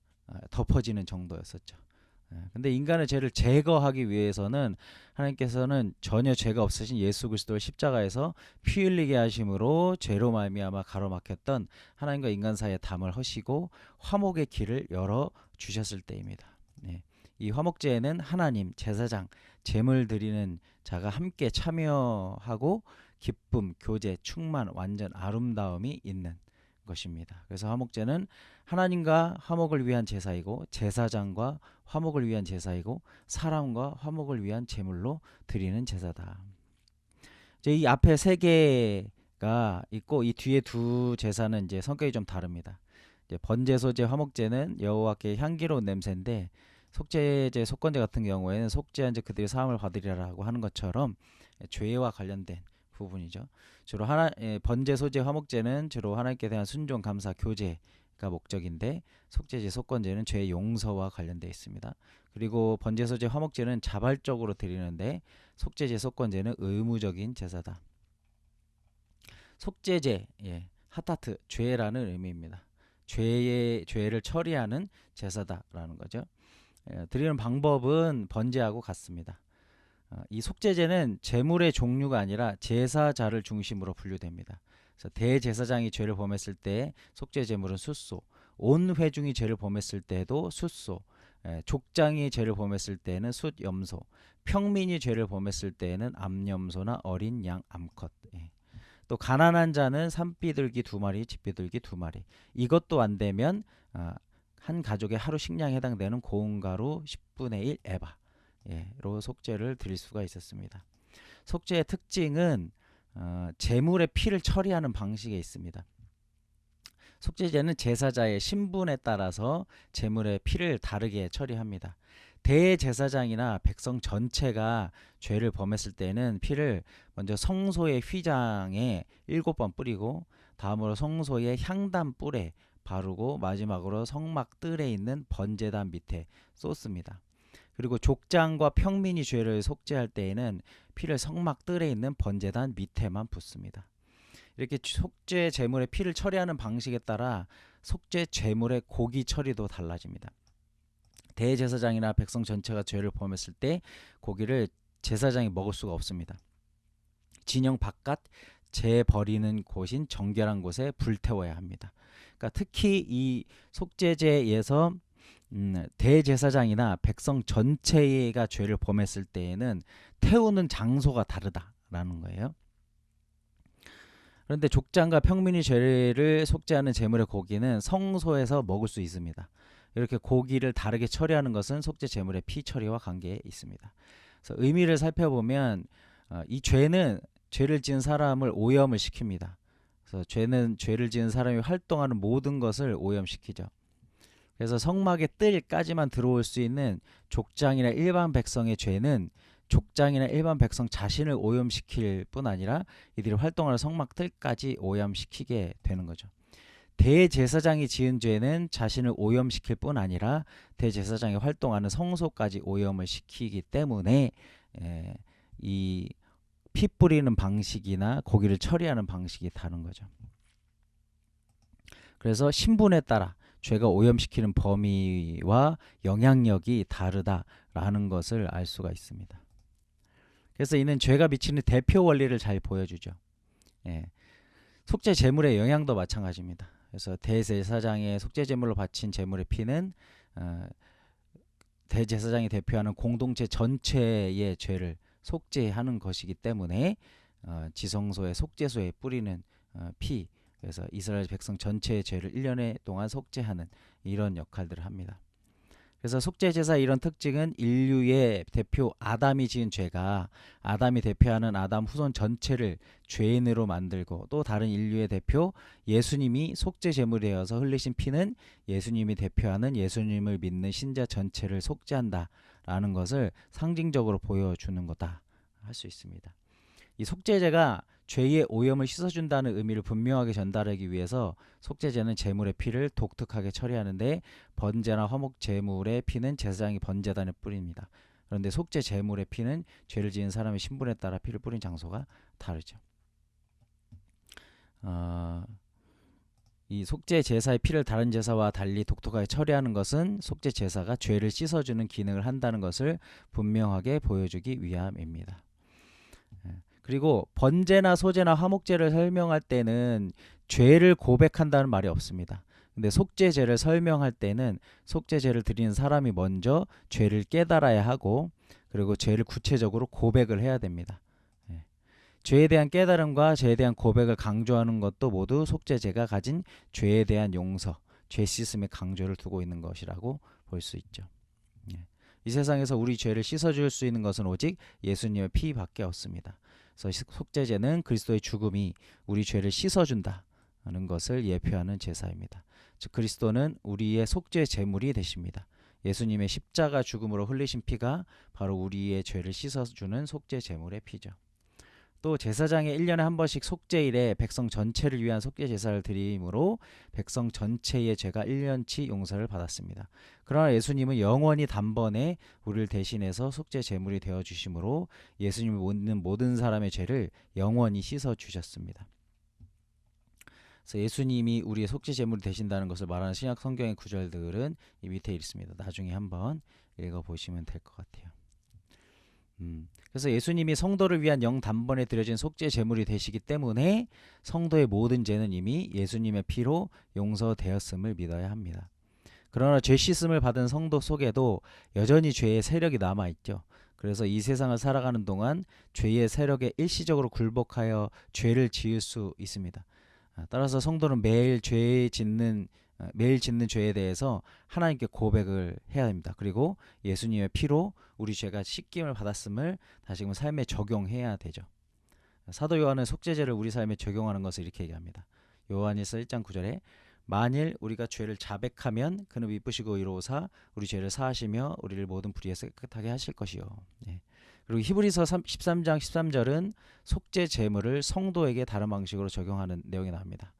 덮어지는 정도였었죠. 근데 인간의 죄를 제거하기 위해서는 하나님께서는 전혀 죄가 없으신 예수 그리스도를 십자가에서 피 흘리게 하심으로 죄로 말미암아 가로막혔던 하나님과 인간 사이의 담을 허시고 화목의 길을 열어 주셨을 때입니다. 이 화목제에는 하나님, 제사장, 제물 드리는 자가 함께 참여하고 기쁨, 교제, 충만, 완전, 아름다움이 있는 것입니다. 그래서 화목제는 하나님과 화목을 위한 제사이고, 제사장과 화목을 위한 제사이고, 사람과 화목을 위한 제물로 드리는 제사다. 이제 이 앞에 세 개가 있고, 이 뒤에 두 제사는 이제 성격이 좀 다릅니다. 이제 번제, 소제, 화목제는 여호와께 향기로운 냄새인데, 속죄제, 속건제 같은 경우에는 속죄한 자 그들의 사함을 받으리라고 하는 것처럼 죄와 관련된 부분이죠. 주로 번제, 소제, 화목제는 주로 하나님께 대한 순종, 감사, 교제가 목적인데, 속죄제, 속건제는 죄의 용서와 관련되어 있습니다. 그리고 번제, 소제, 화목제는 자발적으로 드리는데, 속죄제, 속건제는 의무적인 제사다. 속죄제, 하타트, 죄라는 의미입니다. 죄를 처리하는 제사다라는 거죠. 드리는 방법은 번제하고 같습니다. 이 속죄제는 제물의 종류가 아니라 제사자를 중심으로 분류됩니다. 그래서 대제사장이 죄를 범했을 때 속죄 제물은 숫소, 온 회중이 죄를 범했을 때도 숫소, 족장이 죄를 범했을 때는 숫염소, 평민이 죄를 범했을 때는 암염소나 어린 양 암컷. 또 가난한 자는 산비둘기 2마리, 집비둘기 2마리. 이것도 안 되면 한 가족의 하루 식량에 해당되는 고운 가루 10분의 1 에바로 속죄를 드릴 수가 있었습니다. 속죄의 특징은 제물의 피를 처리하는 방식에 있습니다. 속죄제는 제사자의 신분에 따라서 제물의 피를 다르게 처리합니다. 대제사장이나 백성 전체가 죄를 범했을 때는 피를 먼저 성소의 휘장에 7번 뿌리고, 다음으로 성소의 향단 뿔에 바르고, 마지막으로 성막 뜰에 있는 번제단 밑에 쏟습니다. 그리고 족장과 평민이 죄를 속죄할 때에는 피를 성막 뜰에 있는 번제단 밑에만 붓습니다. 이렇게 속죄 제물의 피를 처리하는 방식에 따라 속죄 제물의 고기 처리도 달라집니다. 대제사장이나 백성 전체가 죄를 범했을 때 고기를 제사장이 먹을 수가 없습니다. 진영 바깥 재 버리는 곳인 정결한 곳에 불태워야 합니다. 그러니까 특히 이 속죄제에서 대제사장이나 백성 전체가 죄를 범했을 때에는 태우는 장소가 다르다라는 거예요. 그런데 족장과 평민이 죄를 속죄하는 제물의 고기는 성소에서 먹을 수 있습니다. 이렇게 고기를 다르게 처리하는 것은 속죄 제물의 피 처리와 관계에 있습니다. 그래서 의미를 살펴보면 이 죄는 죄를 지은 사람을 오염을 시킵니다. 그래서 죄는 죄를 지은 사람이 활동하는 모든 것을 오염시키죠. 그래서 성막의 뜰까지만 들어올 수 있는 족장이나 일반 백성의 죄는 족장이나 일반 백성 자신을 오염시킬 뿐 아니라 이들이 활동하는 성막 뜰까지 오염시키게 되는 거죠. 대제사장이 지은 죄는 자신을 오염시킬 뿐 아니라 대제사장이 활동하는 성소까지 오염을 시키기 때문에 이 피 뿌리는 방식이나 고기를 처리하는 방식이 다른 거죠. 그래서 신분에 따라 죄가 오염시키는 범위와 영향력이 다르다라는 것을 알 수가 있습니다. 그래서 이는 죄가 미치는 대표 원리를 잘 보여주죠. 속죄 제물의 영향도 마찬가지입니다. 그래서 대제사장의 속죄 제물로 바친 제물의 피는 대제사장이 대표하는 공동체 전체의 죄를 속죄하는 것이기 때문에 지성소의 속죄소에 뿌리는 피, 그래서 이스라엘 백성 전체의 죄를 1년에 동안 속죄하는 이런 역할들을 합니다. 그래서 속죄 제사의 이런 특징은 인류의 대표 아담이 지은 죄가 아담이 대표하는 아담 후손 전체를 죄인으로 만들고, 또 다른 인류의 대표 예수님이 속죄 제물이 되어서 흘리신 피는 예수님이 대표하는 예수님을 믿는 신자 전체를 속죄한다라는 것을 상징적으로 보여주는 거다 할 수 있습니다. 이 속죄제가 죄의 오염을 씻어준다는 의미를 분명하게 전달하기 위해서 속죄제는 제물의 피를 독특하게 처리하는데, 번제나 화목 제물의 피는 제사장이 번제단에 뿌립니다. 그런데 속죄 제물의 피는 죄를 지은 사람의 신분에 따라 피를 뿌린 장소가 다르죠. 이 속죄 제사의 피를 다른 제사와 달리 독특하게 처리하는 것은 속죄 제사가 죄를 씻어주는 기능을 한다는 것을 분명하게 보여주기 위함입니다. 그리고 번제나 소제나 화목제를 설명할 때는 죄를 고백한다는 말이 없습니다. 근데 속죄제를 설명할 때는 속죄제를 드리는 사람이 먼저 죄를 깨달아야 하고, 그리고 죄를 구체적으로 고백을 해야 됩니다. 죄에 대한 깨달음과 죄에 대한 고백을 강조하는 것도 모두 속죄제가 가진 죄에 대한 용서, 죄 씻음의 강조를 두고 있는 것이라고 볼 수 있죠. 이 세상에서 우리 죄를 씻어줄 수 있는 것은 오직 예수님의 피밖에 없습니다. 그래서 속죄제는 그리스도의 죽음이 우리 죄를 씻어준다는 것을 예표하는 제사입니다. 즉 그리스도는 우리의 속죄 제물이 되십니다. 예수님의 십자가 죽음으로 흘리신 피가 바로 우리의 죄를 씻어주는 속죄 제물의 피죠. 또 제사장이 1년에 한 번씩 속죄일에 백성 전체를 위한 속죄 제사를 드림으로 백성 전체의 죄가 1년치 용서를 받았습니다. 그러나 예수님은 영원히 단번에 우리를 대신해서 속죄 제물이 되어 주심으로 예수님을 믿는 모든 사람의 죄를 영원히 씻어 주셨습니다. 그래서 예수님이 우리의 속죄 제물이 되신다는 것을 말하는 신약 성경의 구절들은 이 밑에 있습니다. 나중에 한번 읽어보시면 될 것 같아요. 그래서 예수님이 성도를 위한 영단번에 드려진 속죄 제물이 되시기 때문에 성도의 모든 죄는 이미 예수님의 피로 용서되었음을 믿어야 합니다. 그러나 죄 씻음을 받은 성도 속에도 여전히 죄의 세력이 남아있죠. 그래서 이 세상을 살아가는 동안 죄의 세력에 일시적으로 굴복하여 죄를 지을 수 있습니다. 따라서 성도는 매일 짓는 죄에 대해서 하나님께 고백을 해야 됩니다. 그리고 예수님의 피로 우리 죄가 씻김을 받았음을 다시금 삶에 적용해야 되죠. 사도 요한은 속죄제를 우리 삶에 적용하는 것을 이렇게 얘기합니다. 요한일서 1장 9절에 만일 우리가 죄를 자백하면 그는 미쁘시고 의로우사 우리 죄를 사하시며 우리를 모든 불의에서 깨끗하게 하실 것이요. 그리고 히브리서 13장 13절은 속죄 제물을 성도에게 다른 방식으로 적용하는 내용이 나옵니다.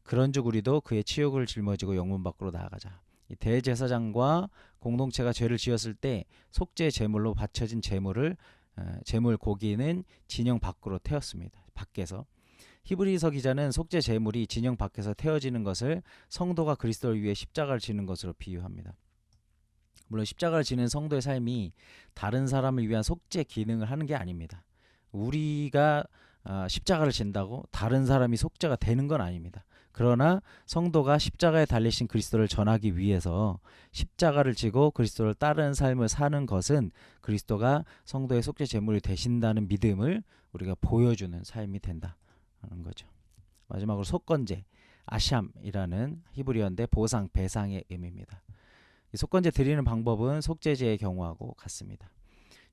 그런즉 우리도 그의 치욕을 짊어지고 영문 밖으로 나아가자. 이 대제사장과 공동체가 죄를 지었을 때 속죄 제물로 바쳐진 제물 고기는 진영 밖으로 태웠습니다. 밖에서. 히브리서 기자는 속죄 제물이 진영 밖에서 태워지는 것을 성도가 그리스도를 위해 십자가를 지는 것으로 비유합니다. 물론 십자가를 지는 성도의 삶이 다른 사람을 위한 속죄 기능을 하는 게 아닙니다. 우리가 십자가를 진다고 다른 사람이 속죄가 되는 건 아닙니다. 그러나 성도가 십자가에 달리신 그리스도를 전하기 위해서 십자가를 지고 그리스도를 따르는 삶을 사는 것은 그리스도가 성도의 속죄 제물이 되신다는 믿음을 우리가 보여주는 삶이 된다는 거죠. 마지막으로 속건제, 아샴이라는 히브리어인데 보상, 배상의 의미입니다. 이 속건제 드리는 방법은 속죄제의 경우하고 같습니다.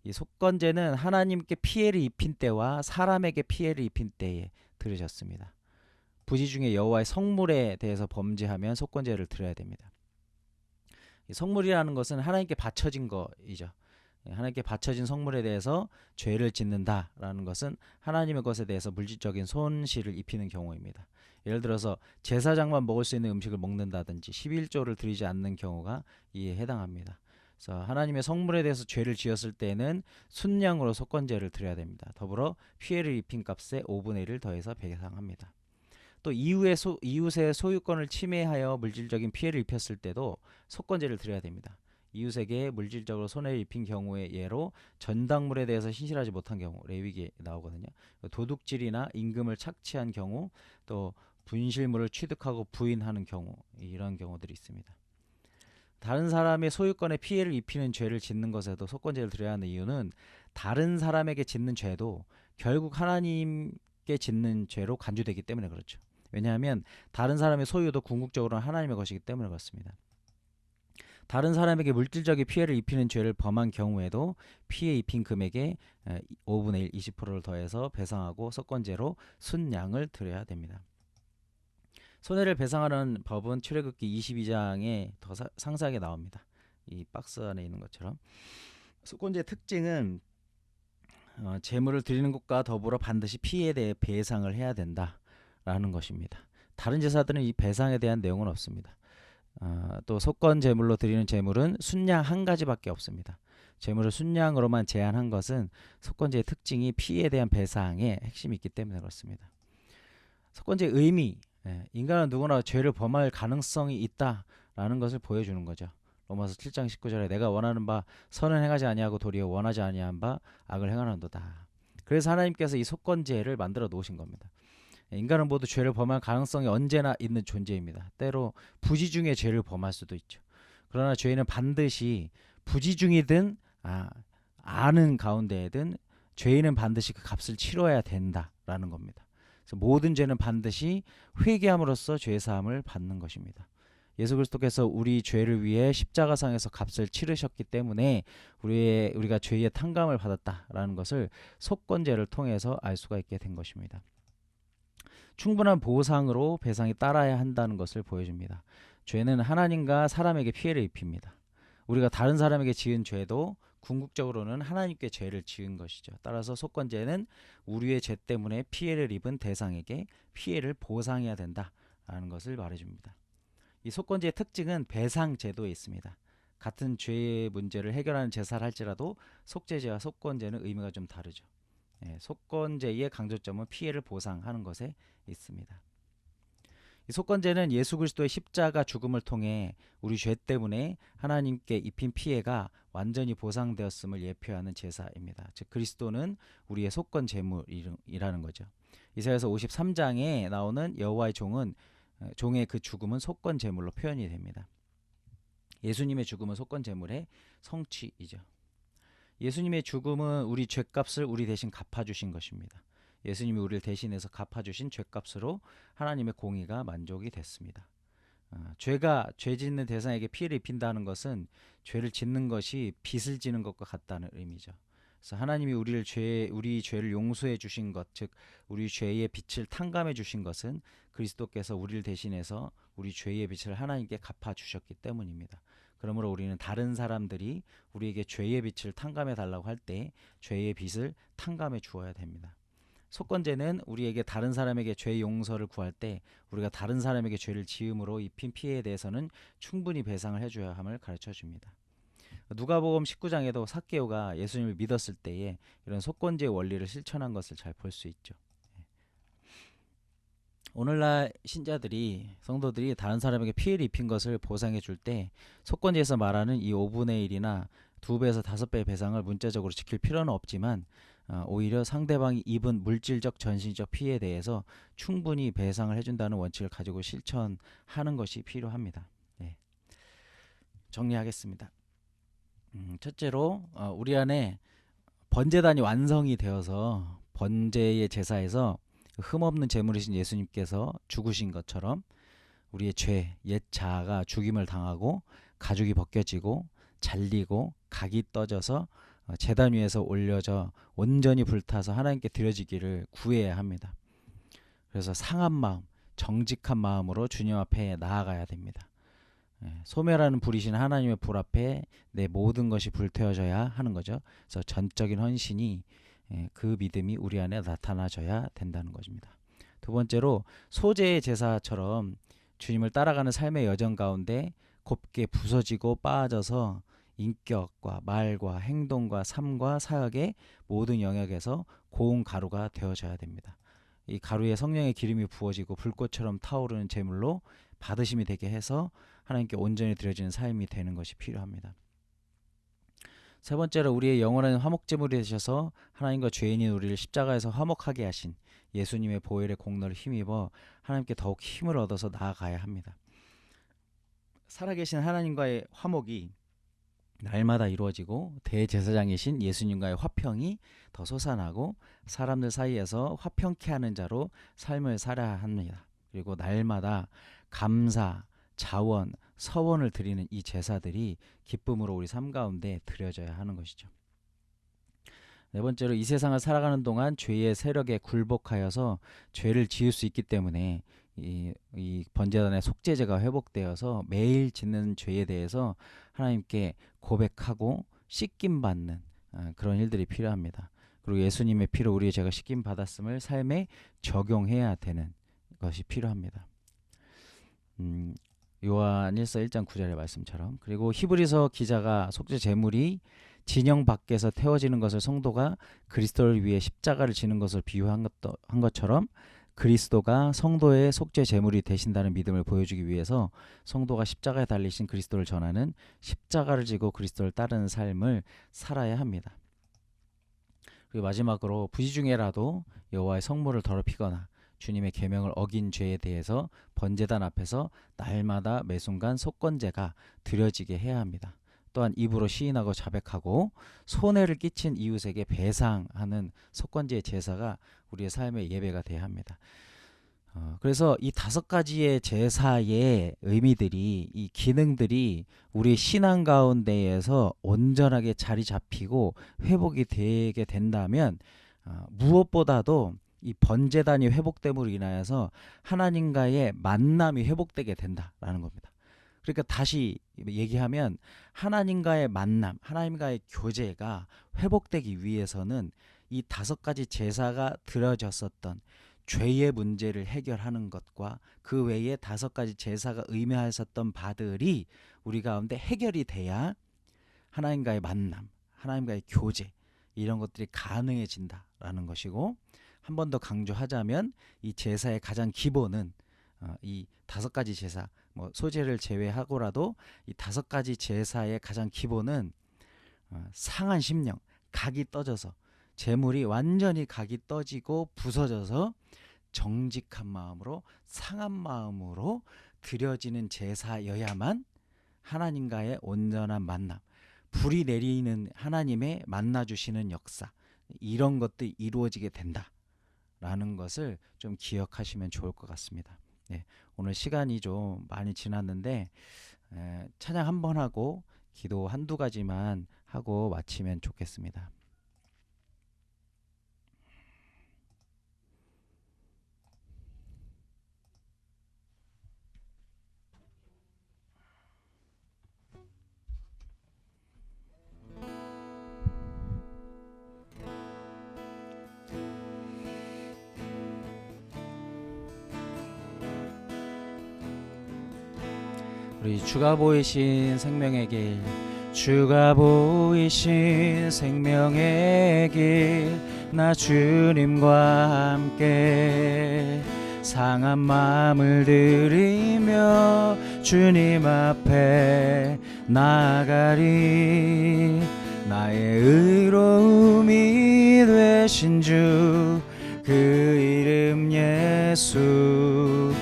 이 속건제는 하나님께 피해를 입힌 때와 사람에게 피해를 입힌 때에 드리셨습니다. 부지 중에 여호와의 성물에 대해서 범죄하면 속건제를 드려야 됩니다. 이 성물이라는 것은 하나님께 바쳐진 거이죠. 하나님께 바쳐진 성물에 대해서 죄를 짓는다라는 것은 하나님의 것에 대해서 물질적인 손실을 입히는 경우입니다. 예를 들어서 제사장만 먹을 수 있는 음식을 먹는다든지 11조를 드리지 않는 경우가 이에 해당합니다. 그래서 하나님의 성물에 대해서 죄를 지었을 때는 순양으로 속건제를 드려야 됩니다. 더불어 피해를 입힌 값에 5분의 1을 더해서 배상합니다. 또 이웃의 소유권을 침해하여 물질적인 피해를 입혔을 때도 속건제를 드려야 됩니다. 이웃에게 물질적으로 손해를 입힌 경우의 예로 전당물에 대해서 신실하지 못한 경우, 레위기에 나오거든요. 도둑질이나 임금을 착취한 경우, 또 분실물을 취득하고 부인하는 경우, 이런 경우들이 있습니다. 다른 사람의 소유권에 피해를 입히는 죄를 짓는 것에도 속건제를 드려야 하는 이유는 다른 사람에게 짓는 죄도 결국 하나님께 짓는 죄로 간주되기 때문에 그렇죠. 왜냐하면 다른 사람의 소유도 궁극적으로는 하나님의 것이기 때문에 그렇습니다. 다른 사람에게 물질적인 피해를 입히는 죄를 범한 경우에도 피해 입힌 금액의 5분의 1, 20%를 더해서 배상하고 속건제로 순양을 드려야 됩니다. 손해를 배상하는 법은 출애굽기 22장에 더 상세하게 나옵니다. 이 박스 안에 있는 것처럼. 속건제의 특징은 재물을 드리는 것과 더불어 반드시 피해에 대해 배상을 해야 된다라는 것입니다. 다른 제사들은 이 배상에 대한 내용은 없습니다. 또 속건 제물로 드리는 제물은 순양 한 가지밖에 없습니다. 제물을 순양으로만 제한한 것은 속건제의 특징이 피해에 대한 배상에 핵심이 있기 때문에 그렇습니다. 속건제의 의미, 인간은 누구나 죄를 범할 가능성이 있다라는 것을 보여주는 거죠. 로마서 7장 19절에 내가 원하는 바 선은 행하지 아니하고 도리어 원하지 아니한 바 악을 행하는도다. 그래서 하나님께서 이 속건제를 만들어 놓으신 겁니다. 인간은 모두 죄를 범할 가능성이 언제나 있는 존재입니다. 때로 부지 중에 죄를 범할 수도 있죠. 그러나 죄인은 반드시 부지 중이든 아는 가운데에든 죄인은 반드시 그 값을 치러야 된다라는 겁니다. 그래서 모든 죄는 반드시 회개함으로써 죄사함을 받는 것입니다. 예수 그리스도께서 우리 죄를 위해 십자가상에서 값을 치르셨기 때문에 우리가 죄의 탕감을 받았다라는 것을 속건제를 통해서 알 수가 있게 된 것입니다. 충분한 보상으로 배상이 따라야 한다는 것을 보여줍니다. 죄는 하나님과 사람에게 피해를 입힙니다. 우리가 다른 사람에게 지은 죄도 궁극적으로는 하나님께 죄를 지은 것이죠. 따라서 속건제는 우리의 죄 때문에 피해를 입은 대상에게 피해를 보상해야 된다라는 것을 말해줍니다. 이 속건제의 특징은 배상 제도에 있습니다. 같은 죄의 문제를 해결하는 제사를 할지라도 속죄제와 속건제는 의미가 좀 다르죠. 속건제의 강조점은 피해를 보상하는 것에 있습니다. 이 속건제는 예수 그리스도의 십자가 죽음을 통해 우리 죄 때문에 하나님께 입힌 피해가 완전히 보상되었음을 예표하는 제사입니다. 즉 그리스도는 우리의 속건 제물이라는 거죠. 이사야서 53장에 나오는 여호와의 종의 그 죽음은 속건 제물로 표현이 됩니다. 예수님의 죽음은 속건 제물의 성취이죠. 예수님의 죽음은 우리 죄값을 우리 대신 갚아주신 것입니다. 예수님이 우리를 대신해서 갚아주신 죄값으로 하나님의 공의가 만족이 됐습니다. 죄 짓는 대상에게 피해를 입힌다는 것은 죄를 짓는 것이 빚을 지는 것과 같다는 의미죠. 그래서 하나님이 우리 죄를 용서해 주신 것, 즉 우리 죄의 빚을 탕감해 주신 것은 그리스도께서 우리를 대신해서 우리 죄의 빚을 하나님께 갚아 주셨기 때문입니다. 그러므로 우리는 다른 사람들이 우리에게 죄의 빚을 탕감해 달라고 할 때 죄의 빚을 탕감해 주어야 됩니다. 속건제는 우리에게 다른 사람에게 죄 용서를 구할 때 우리가 다른 사람에게 죄를 지음으로 입힌 피해에 대해서는 충분히 배상을 해줘야 함을 가르쳐 줍니다. 누가복음 19장에도 삭개오가 예수님을 믿었을 때에 이런 속건제의 원리를 실천한 것을 잘 볼 수 있죠. 오늘날 성도들이 다른 사람에게 피해를 입힌 것을 보상해 줄 때 속건제에서 말하는 이 5분의 1이나 2배에서 5배의 배상을 문자적으로 지킬 필요는 없지만 오히려 상대방이 입은 물질적 전신적 피해에 대해서 충분히 배상을 해준다는 원칙을 가지고 실천하는 것이 필요합니다. 정리하겠습니다. 첫째로 우리 안에 번제단이 완성이 되어서 번제의 제사에서 흠없는 제물이신 예수님께서 죽으신 것처럼 우리의 죄, 옛 자아가 죽임을 당하고 가죽이 벗겨지고 잘리고 각이 떠져서 제단 위에서 올려져 온전히 불타서 하나님께 드려지기를 구해야 합니다. 그래서 상한 마음, 정직한 마음으로 주님 앞에 나아가야 됩니다. 소멸하는 불이신 하나님의 불 앞에 내 모든 것이 불태워져야 하는 거죠. 그래서 전적인 헌신이 그 믿음이 우리 안에 나타나져야 된다는 것입니다. 두 번째로 소재의 제사처럼 주님을 따라가는 삶의 여정 가운데 곱게 부서지고 빠져서 인격과 말과 행동과 삶과 사역의 모든 영역에서 고운 가루가 되어져야 됩니다. 이 가루에 성령의 기름이 부어지고 불꽃처럼 타오르는 제물로 받으심이 되게 해서 하나님께 온전히 드려지는 삶이 되는 것이 필요합니다. 세 번째로 우리의 영원한 화목제물이 되셔서 하나님과 죄인인 우리를 십자가에서 화목하게 하신 예수님의 보혈의 공로를 힘입어 하나님께 더욱 힘을 얻어서 나아가야 합니다. 살아계신 하나님과의 화목이 날마다 이루어지고 대제사장이신 예수님과의 화평이 더 솟아나고 사람들 사이에서 화평케 하는 자로 삶을 살아야 합니다. 그리고 날마다 감사, 자원, 서원을 드리는 이 제사들이 기쁨으로 우리 삶 가운데 드려져야 하는 것이죠. 네 번째로 이 세상을 살아가는 동안 죄의 세력에 굴복하여서 죄를 지을 수 있기 때문에 이 번제단의 속죄제가 회복되어서 매일 짓는 죄에 대해서 하나님께 고백하고 씻김 받는 그런 일들이 필요합니다. 그리고 예수님의 피로 우리의 죄가 씻김 받았음을 삶에 적용해야 되는 것이 필요합니다. 요한 1서 1장 9절의 말씀처럼, 그리고 히브리서 기자가 속죄 제물이 진영 밖에서 태워지는 것을 성도가 그리스도를 위해 십자가를 지는 것을 비유한 것처럼 그리스도가 성도의 속죄 제물이 되신다는 믿음을 보여주기 위해서 성도가 십자가에 달리신 그리스도를 전하는 십자가를 지고 그리스도를 따르는 삶을 살아야 합니다. 그리고 마지막으로 부지 중에라도 여호와의 성물을 더럽히거나 주님의 계명을 어긴 죄에 대해서 번제단 앞에서 날마다 매순간 속건제가 드려지게 해야 합니다. 또한 입으로 시인하고 자백하고 손해를 끼친 이웃에게 배상하는 속건제의 제사가 우리의 삶의 예배가 되어야 합니다. 그래서 이 5가지의 제사의 의미들이, 이 기능들이 우리 신앙 가운데에서 온전하게 자리 잡히고 회복이 되게 된다면 무엇보다도 이 번제단이 회복됨으로 인하여서 하나님과의 만남이 회복되게 된다라는 겁니다. 그러니까 다시 얘기하면 하나님과의 만남, 하나님과의 교제가 회복되기 위해서는 이 5가지 제사가 드려졌었던 죄의 문제를 해결하는 것과 그 외에 5가지 제사가 의미하였었던 바들이 우리 가운데 해결이 돼야 하나님과의 만남, 하나님과의 교제, 이런 것들이 가능해진다라는 것이고, 한 번 더 강조하자면 이 제사의 가장 기본은 이 5가지 제사, 소제를 제외하고라도 이 5가지 제사의 가장 기본은 상한 심령, 각이 떠져서 제물이 완전히 각이 떠지고 부서져서 정직한 마음으로, 상한 마음으로 드려지는 제사여야만 하나님과의 온전한 만남, 불이 내리는 하나님의 만나주시는 역사, 이런 것들이 이루어지게 된다라는 것을 좀 기억하시면 좋을 것 같습니다. 네, 오늘 시간이 좀 많이 지났는데 찬양 한번 하고 기도 한두 가지만 하고 마치면 좋겠습니다. 우리 주가 보이신 생명의 길, 주가 보이신 생명의 길, 나 주님과 함께 상한 마음을 들이며 주님 앞에 나아가리. 나의 의로움이 되신 주, 그 이름 예수,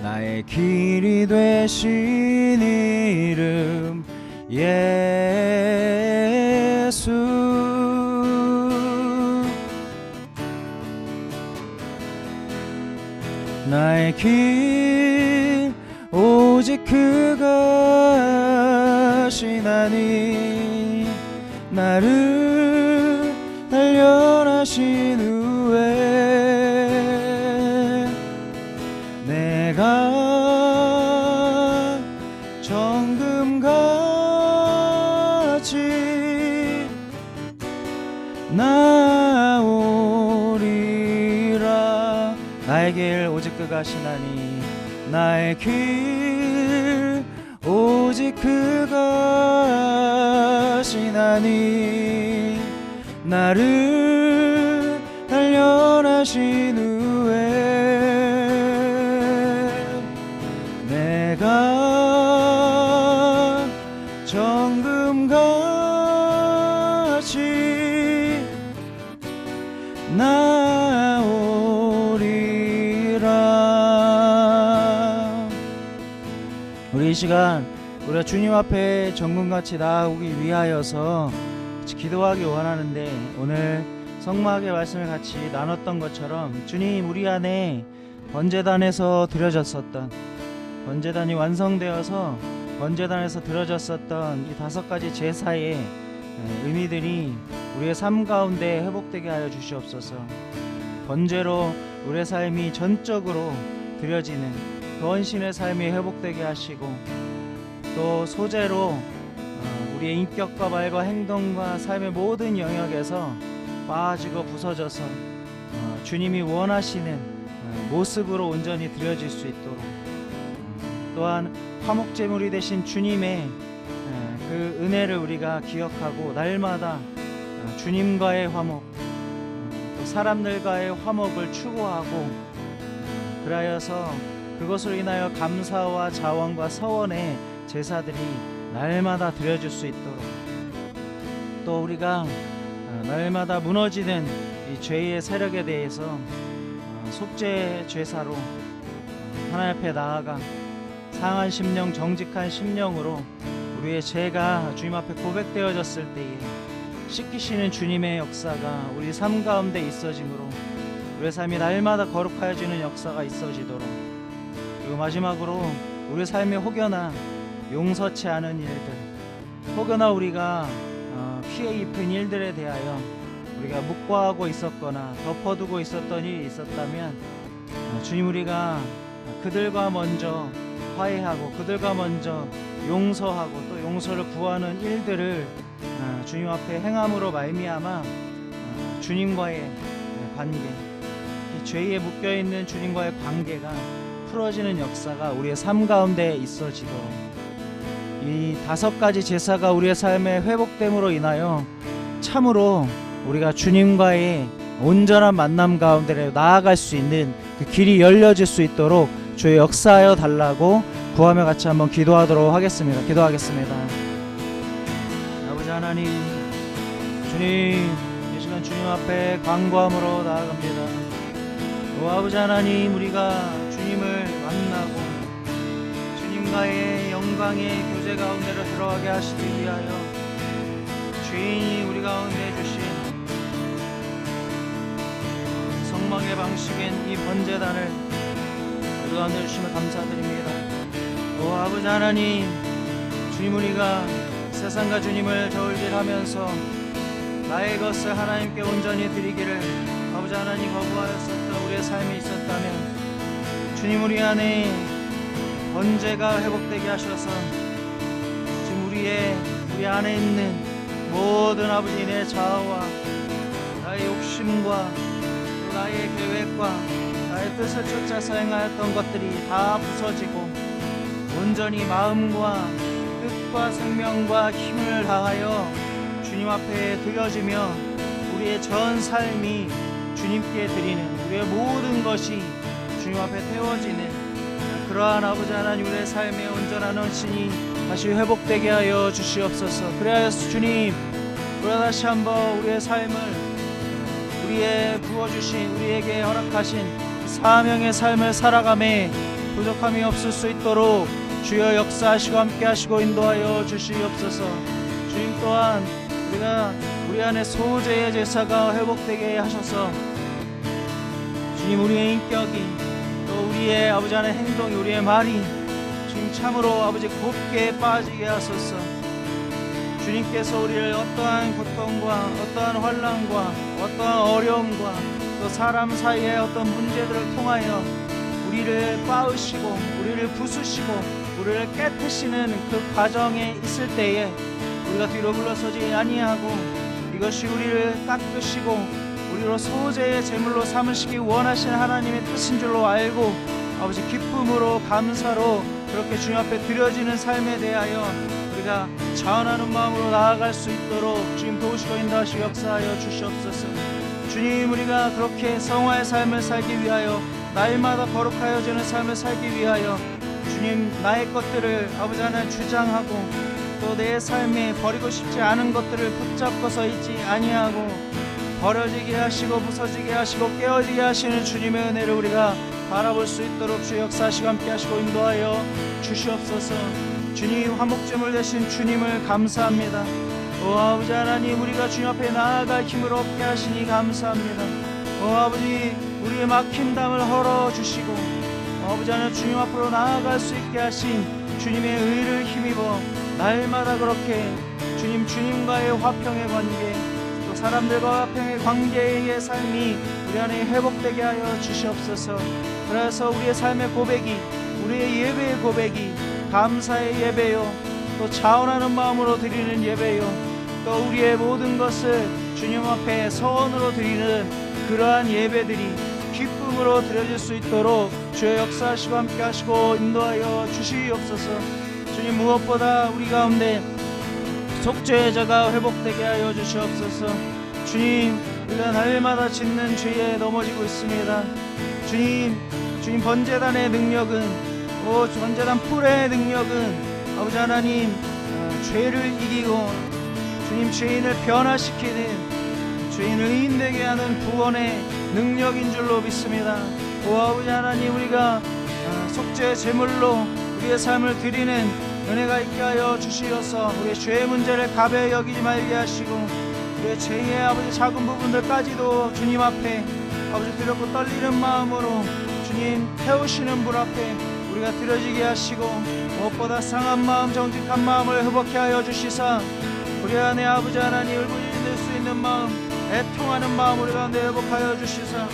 나의 길이 되신 이름 예수. 나의 길 오직 그가 하시나니 나를 단련하신 후에 내가 정금같이 나오리라. 나의 길 오직 그가 하시나니 나의 길 오직 그가 하시나니 나를 단련하신 후에 내가 정금같이 나오리라. 우리 이 시간 우리가 주님 앞에 정금같이 나아오기 위하여서 기도하기 원하는데, 오늘 성막의 말씀을 같이 나눴던 것처럼 주님, 우리 안에 번제단에서 드려졌었던, 번제단이 완성되어서 번제단에서 드려졌었던 이 5가지 제사의 의미들이 우리의 삶 가운데 회복되게 하여 주시옵소서. 번제로 우리의 삶이 전적으로 드려지는 그 헌신의 삶이 회복되게 하시고, 또 소제로 우리의 인격과 말과 행동과 삶의 모든 영역에서 빠지고 부서져서 주님이 원하시는 모습으로 온전히 드려질 수 있도록, 또한 화목제물이 되신 주님의 그 은혜를 우리가 기억하고 날마다 주님과의 화목, 또 사람들과의 화목을 추구하고, 그리하여서 그것으로 인하여 감사와 자원과 서원의 제사들이 날마다 드려질 수 있도록, 또 우리가 날마다 무너지는 이 죄의 세력에 대해서 속죄 제사로 하나님 앞에 나아가 상한 심령, 정직한 심령으로 우리의 죄가 주님 앞에 고백되어졌을 때에 씻기시는 주님의 역사가 우리 삶 가운데 있어지므로 우리의 삶이 날마다 거룩하여지는 역사가 있어지도록, 그리고 마지막으로 우리 삶에 혹여나 용서치 않은 일들, 혹여나 우리가 피해 입힌 일들에 대하여 우리가 묵과하고 있었거나 덮어두고 있었던 일이 있었다면, 주님, 우리가 그들과 먼저 화해하고 그들과 먼저 용서하고 또 용서를 구하는 일들을 주님 앞에 행함으로 말미암아 주님과의 관계, 이 죄에 묶여있는 주님과의 관계가 풀어지는 역사가 우리의 삶 가운데 있어지도록, 이 5가지 제사가 우리의 삶에 회복됨으로 인하여 참으로 우리가 주님과의 온전한 만남 가운데 나아갈 수 있는 그 길이 열려질 수 있도록 주의 역사하여 달라고 구하며 같이 한번 기도하도록 하겠습니다. 기도하겠습니다. 아버지 하나님, 주님, 이 시간 주님 앞에 간구함으로 나아갑니다. 오 아버지 하나님, 우리가 주님을 만나고 주님과의 영광의 교제 가운데로 들어가게 하시기 위하여 죄인이 우리 가운데 주신 성막의 방식인 이 번제단을 우리 가운데 주시면 감사드립니다. 오 아버지 하나님, 주님, 우리가 세상과 주님을 저울질하면서 나의 것을 하나님께 온전히 드리기를 아버지 하나님 거부하였었던 우리의 삶이 있었다면, 주님, 우리 안에 번제가 회복되게 하셔서 지금 우리 안에 있는 모든 아버지 내 자아와 나의 욕심과 또 나의 계획과 나의 뜻을 쫓아서 행하였던 것들이 다 부서지고, 온전히 마음과 뜻과 생명과 힘을 다하여 주님 앞에 드려지며 우리의 전 삶이 주님께 드리는, 우리의 모든 것이 주님 앞에 태워지는 그러한 아버지 하나님, 우리의 삶의 온전한 헌신이 다시 회복되게 하여 주시옵소서. 그래야서 주님, 우리가 다시 한번 우리의 삶을, 우리의 부어주신, 우리에게 허락하신 사명의 삶을 살아감에 부족함이 없을 수 있도록 주여 역사하시고 함께 하시고 인도하여 주시옵소서. 주님 또한 우리가 우리 안에 소제의 제사가 회복되게 하셔서 주님, 우리의 인격이 또 우리의 아버지 하나님 행동이, 우리의 말이 주님 참으로 아버지 곱게 빠지게 하소서. 주님께서 우리를 어떠한 고통과 어떠한 환난과 어떠한 어려움과 또 사람 사이의 어떤 문제들을 통하여 우리를 꽈으시고 우리를 부수시고 우리를 깨트시는 그 과정에 있을 때에 우리가 뒤로 물러서지 아니하고 이것이 우리를 깎으시고 우리로 소재의 제물로 삼으시기 원하시는 하나님의 뜻인 줄로 알고 아버지 기쁨으로 감사로 그렇게 주님 앞에 드려지는 삶에 대하여 우리가 자원하는 마음으로 나아갈 수 있도록 주님 도우시고 인도하시고 역사하여 주시옵소서. 주님, 우리가 그렇게 성화의 삶을 살기 위하여 날마다 거룩하여지는 삶을 살기 위하여 주님, 나의 것들을 아버지 하나님 주장하고 또 내 삶에 버리고 싶지 않은 것들을 붙잡고서 있지 아니하고 버려지게 하시고 부서지게 하시고 깨어지게 하시는 주님의 은혜를 우리가 바라볼 수 있도록 주 역사하시고 함께 하시고 인도하여 주시옵소서. 주님, 화목제물 되신 주님을 감사합니다. 오 아버지 하나님, 우리가 주님 앞에 나아갈 힘을 얻게 하시니 감사합니다. 오 아버지, 우리의 막힌 담을 헐어주시고 아버지 하나님, 주님 앞으로 나아갈 수 있게 하신 주님의 의를 힘입어 날마다 그렇게 주님과의 화평의 관계 또 사람들과 화평의 관계의 삶이 우리 안에 회복되게 하여 주시옵소서. 그래서 우리의 삶의 고백이 우리의 예배의 고백이 감사의 예배요 또 자원하는 마음으로 드리는 예배요 또 우리의 모든 것을 주님 앞에 서원으로 드리는 그러한 예배들이 기쁨으로 드려질 수 있도록 주의 역사하시고 함께 하시고 인도하여 주시옵소서. 주님, 무엇보다 우리 가운데 속죄자가 회복되게 하여 주시옵소서. 주님, 우리가 날마다 짓는 죄에 넘어지고 있습니다. 주님 번제단의 능력은 번제단 풀의 능력은 아버지 하나님 죄를 이기고 주님 죄인을 변화시키는 죄인을 의인되게 하는 구원의 능력인 줄로 믿습니다. 오 아버지 하나님, 우리가 속죄 제물로 우리의 삶을 드리는 은혜가 있게 하여 주시어서 우리의 죄의 문제를 가벼이 여기지 말게 하시고 우리의 죄의 아버지 작은 부분들까지도 주님 앞에 아버지 두렵고 떨리는 마음으로 주님 태우시는 분 앞에 우리가 드려지게 하시고 무엇보다 상한 마음 정직한 마음을 회복케 하여 주시사 우리 안에 아버지 하나님 울부짖을 수 있는 마음 애통하는 마음 우리 가운데 회복하여 주시사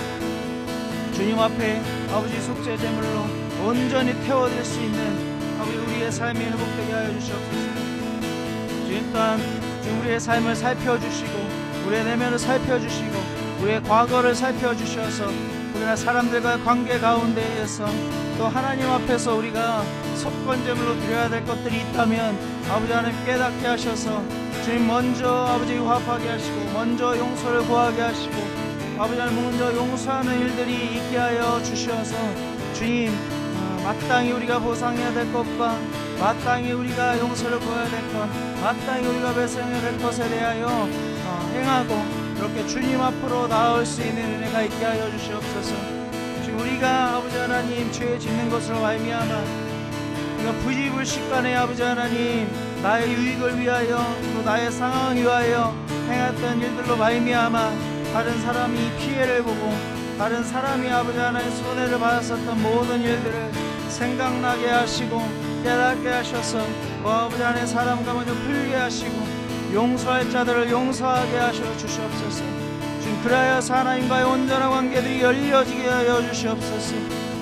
주님 앞에 아버지 속죄 제물로 온전히 태워질 수 있는 아버지 우리의 삶이 회복되게 하여 주시옵소서. 주님 또한 우리의 삶을 살펴주시고 우리의 내면을 살펴주시고 우리의 과거를 살펴주셔서 우리가 사람들과의 관계 가운데에서 또 하나님 앞에서 우리가 속건제물로 드려야 될 것들이 있다면 아버지 하나님 깨닫게 하셔서 주님 먼저 아버지 화합하게 하시고 먼저 용서를 구하게 하시고 아버지 하나님 먼저 용서하는 일들이 있게 하여 주셔서 주님 마땅히 우리가 보상해야 될 것과 마땅히 우리가 용서를 구해야 될 것 마땅히 우리가 배상해야 될 것에 대하여 행하고 그렇게 주님 앞으로 나올 수 있는 은혜가 있게 하여 주시옵소서. 지금 우리가 아버지 하나님 죄 짓는 것으로 말미암아 우리가 부지불식간에 아버지 하나님 나의 유익을 위하여 또 나의 상황을 위하여 행했던 일들로 말미암아 다른 사람이 피해를 보고 다른 사람이 아버지 하나님 손해를 받았었던 모든 일들을 생각나게 하시고 깨닫게 하셔서 아버지 하나님 사람과 먼저 풀게 하시고 용서할 자들을 용서하게 하셔 주시옵소서. 주님 그리하여서 하나님과의 온전한 관계들이 열려지게 하여 주시옵소서.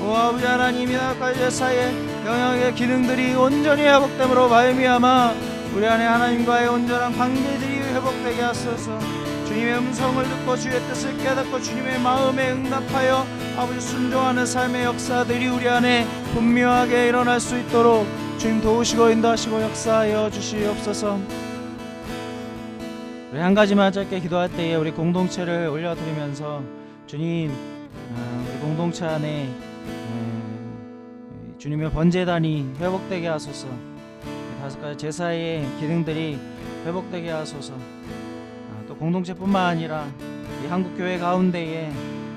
오 아버지 하나님 이 나라까지 제사의 영역의 기능들이 온전히 회복됨으로 말미암아 우리 안에 하나님과의 온전한 관계들이 회복되게 하소서. 주님의 음성을 듣고 주의 뜻을 깨닫고 주님의 마음에 응답하여 아버지 순종하는 삶의 역사들이 우리 안에 분명하게 일어날 수 있도록 주님 도우시고 인도하시고 역사하여 주시옵소서. 우리 한 가지만 짧게 기도할 때에 우리 공동체를 올려드리면서 주님 우리 공동체 안에 주님의 번제단이 회복되게 하소서. 다섯 가지 제사의 기능들이 회복되게 하소서. 또 공동체뿐만 아니라 이 한국교회 가운데에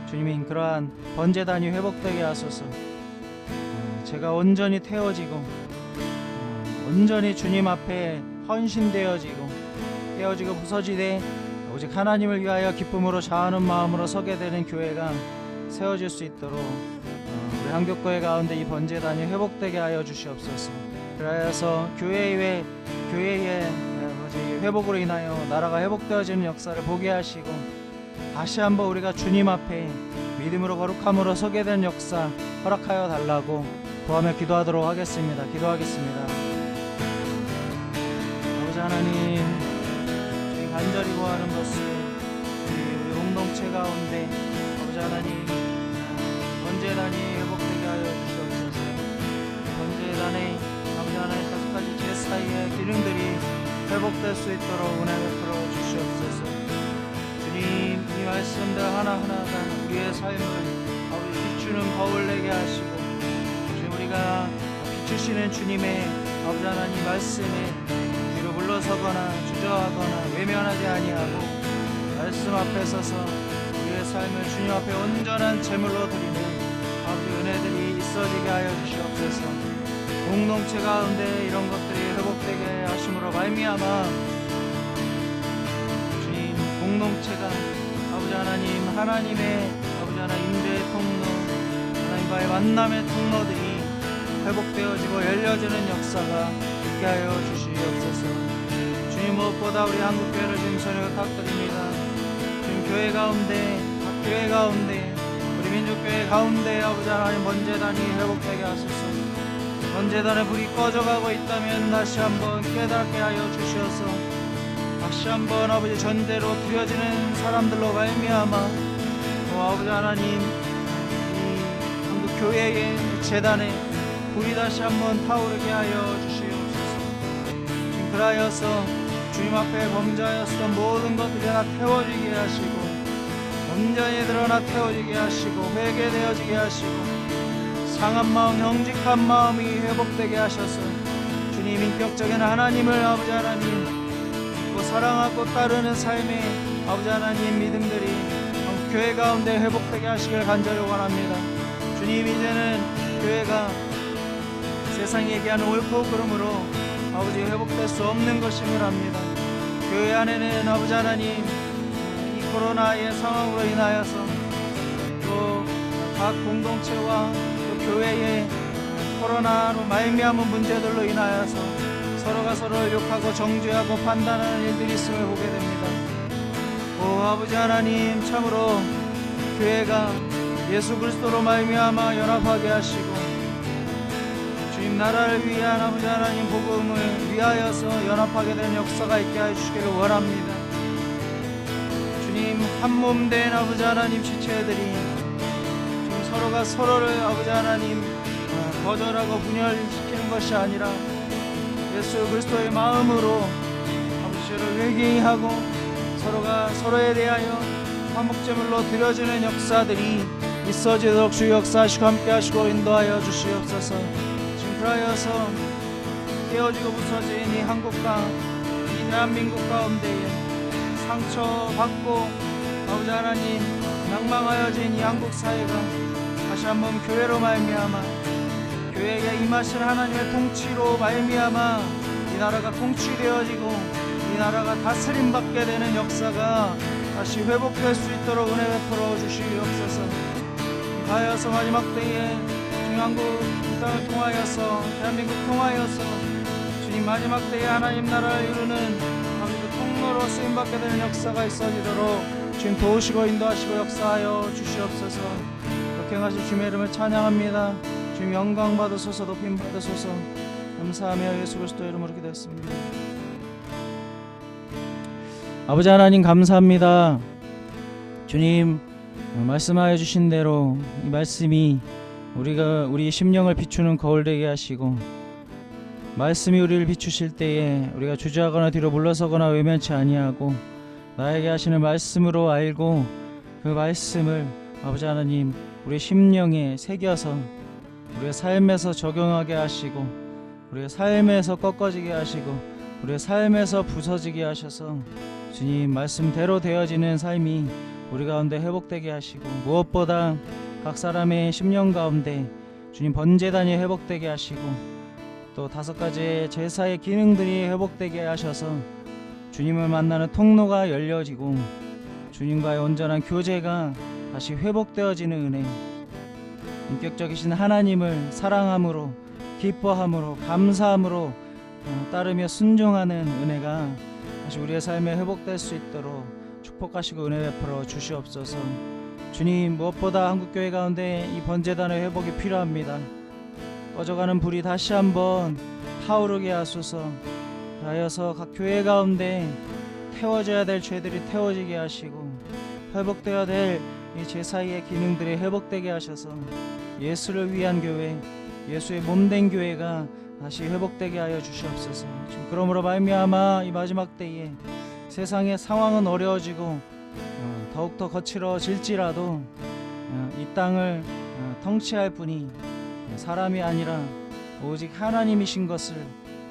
주님인 그러한 번제단이 회복되게 하소서. 제가 온전히 태워지고 온전히 주님 앞에 헌신되어지고 깨어지고 부서지되 오직 하나님을 위하여 기쁨으로 자하는 마음으로 서게 되는 교회가 세워질 수 있도록 우리 한국교회 가운데 이 번제단이 회복되게 하여 주시옵소서. 그래서 교회의 아버지 회복으로 인하여 나라가 회복되어지는 역사를 보게 하시고 다시 한번 우리가 주님 앞에 믿음으로 거룩함으로 서게 된 역사 허락하여 달라고 구하며 기도하도록 하겠습니다. 기도하겠습니다. 아버지 하나님, 저희 간절히 구하는 것은 우리 공동체 가운데 아버지 하나님 번제단이 회복되게 하여 주시옵소서. 번제단의 아버지 하나님 5가지 제사의 기능들이 회복될 수 있도록 은혜 베풀어 주시옵소서. 주님, 이 말씀들 하나하나가 우리의 삶을 아버지 비추는 거울 내게 하시고 주님, 우리가 비추시는 주님의 아버지 하나님 말씀에 뒤로 물러서거나 주저하거나 외면하지 아니하고 말씀 앞에 서서 우리의 삶을 주님 앞에 온전한 제물로 드리는 아버지 은혜들이 있어지게 하여 주시옵소서. 공동체 가운데 이런 것들이 회복되게 하심으로 말미암아 주님, 공동체가 아버지 하나님 하나님의 아버지 하나님 임재의 통로, 하나님과의 만남의 통로들이 회복되어지고 열려지는 역사가 있게 하여 주시옵소서. 주님, 무엇보다 우리 한국교회를 지금 전혀 부탁드립니다. 지금 교회 가운데, 각 교회 가운데, 우리 민족교회 가운데 아버지 하나님 번제단이 회복되게 하소서. 번제단의 불이 꺼져가고 있다면 다시 한번 깨닫게 하여 주시어서 다시 한번 아버지 전대로 드려지는 사람들로 말미암아 아버지 하나님 이 한국 교회의 재단에 불이 다시 한번 타오르게 하여 주시옵소서. 지금 그라여서 주님 앞에 범죄하였던 모든 것들이 다 태워지게 하시고 온전히 드러나 태워지게 하시고 회개되어지게 하시고 상한 마음, 정직한 마음이 회복되게 하셔서 주님, 인격적인 하나님을 아버지 하나님 또 사랑하고 따르는 삶의 아버지 하나님 믿음들이 교회 가운데 회복되게 하시길 간절히 원합니다. 주님, 이제는 교회가 세상이 얘기하는 옳고 그름으로 아버지 회복될 수 없는 것임을 합니다. 교회 안에는 아버지 하나님 이 코로나의 상황으로 인하여서 또 각 공동체와 교회의 코로나로 말미암은 문제들로 인하여서 서로가 서로를 욕하고 정죄하고 판단하는 일들이 있음을 보게 됩니다. 오 아버지 하나님, 참으로 교회가 예수 그리스도로 말미암아 연합하게 하시고 주님 나라를 위한 아버지 하나님 복음을 위하여서 연합하게 되는 역사가 있게 해주시기를 원합니다. 주님, 한 몸 된 아버지 하나님 지체들이 서로가 서로를 아버지 하나님 거절하고 분열시키는 것이 아니라 예수 그리스도의 마음으로 아버지를 회개하고 서로가 서로에 대하여 화목제물로 드려지는 역사들이 있어지도록 주 역사하시고 함께 하시고 인도하여 주시옵소서. 지금 그하여서 깨어지고 부서진 이 한국과 이 대한민국 가운데에 상처받고 아버지 하나님 낭망하여진 이 한국 사회가 다시 한번 교회로 말미암아 교회에게 임하신 하나님의 통치로 말미암아 이 나라가 통치되어지고 이 나라가 다스림 받게 되는 역사가 다시 회복될 수 있도록 은혜 베풀어 주시옵소서. 가여서 마지막 때에 주님 한국 이 땅을 통하여서 대한민국 통하여서 주님 마지막 때에 하나님 나라를 이루는 아버지 통로로 쓰임 받게 되는 역사가 있어지도록 주님 도우시고 인도하시고 역사하여 주시옵소서. 역행하신 주님의 이름을 찬양합니다. 주님 영광 받으소서, 높임 받으소서. 감사하며 예수 그리스도의 이름으로 기도했습니다. 아버지 하나님 감사합니다. 주님 말씀하여 주신 대로 이 말씀이 우리 심령을 비추는 거울 되게 하시고 말씀이 우리를 비추실 때에 우리가 주저하거나 뒤로 물러서거나 외면치 아니하고 나에게 하시는 말씀으로 알고 그 말씀을 아버지 하나님 우리 심령에 새겨서 우리의 삶에서 적용하게 하시고 우리의 삶에서 꺾어지게 하시고 우리의 삶에서 부서지게 하셔서 주님 말씀대로 되어지는 삶이 우리 가운데 회복되게 하시고 무엇보다 각 사람의 심령 가운데 주님 번제단이 회복되게 하시고 또 5가지의 제사의 기능들이 회복되게 하셔서 주님을 만나는 통로가 열려지고 주님과의 온전한 교제가 다시 회복되어지는 은혜, 인격적이신 하나님을 사랑함으로 기뻐함으로 감사함으로 따르며 순종하는 은혜가 다시 우리의 삶에 회복될 수 있도록 축복하시고 은혜 베풀어 주시옵소서. 주님, 무엇보다 한국교회 가운데 이 번제단의 회복이 필요합니다. 꺼져가는 불이 다시 한번 타오르게 하소서. 그하여서 각 교회 가운데 태워져야 될 죄들이 태워지게 하시고 회복되어야 될 이 제사의 기능들이 회복되게 하셔서 예수를 위한 교회, 예수의 몸된 교회가 다시 회복되게 하여 주시옵소서. 지금 그러므로 말미암아 이 마지막 때에 세상의 상황은 어려워지고 더욱더 거칠어질지라도 이 땅을 통치할 분이 사람이 아니라 오직 하나님이신 것을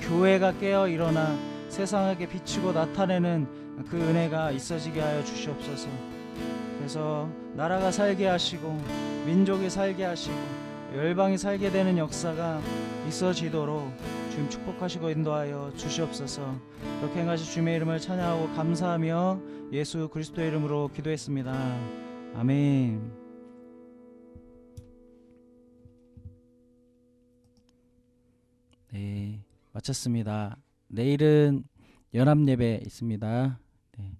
교회가 깨어 일어나 세상에게 비추고 나타내는 그 은혜가 있어지게 하여 주시옵소서. 그래서 나라가 살게 하시고 민족이 살게 하시고 열방이 살게 되는 역사가 있어지도록 주님 축복하시고 인도하여 주시옵소서. 그렇게 행하시 주님의 이름을 찬양하고 감사하며 예수 그리스도의 이름으로 기도했습니다. 아멘. 네, 마쳤습니다. 내일은 연합 예배 있습니다. 네,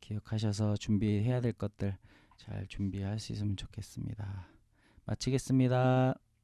기억하셔서 준비해야 될 것들 잘 준비할 수 있으면 좋겠습니다. 마치겠습니다.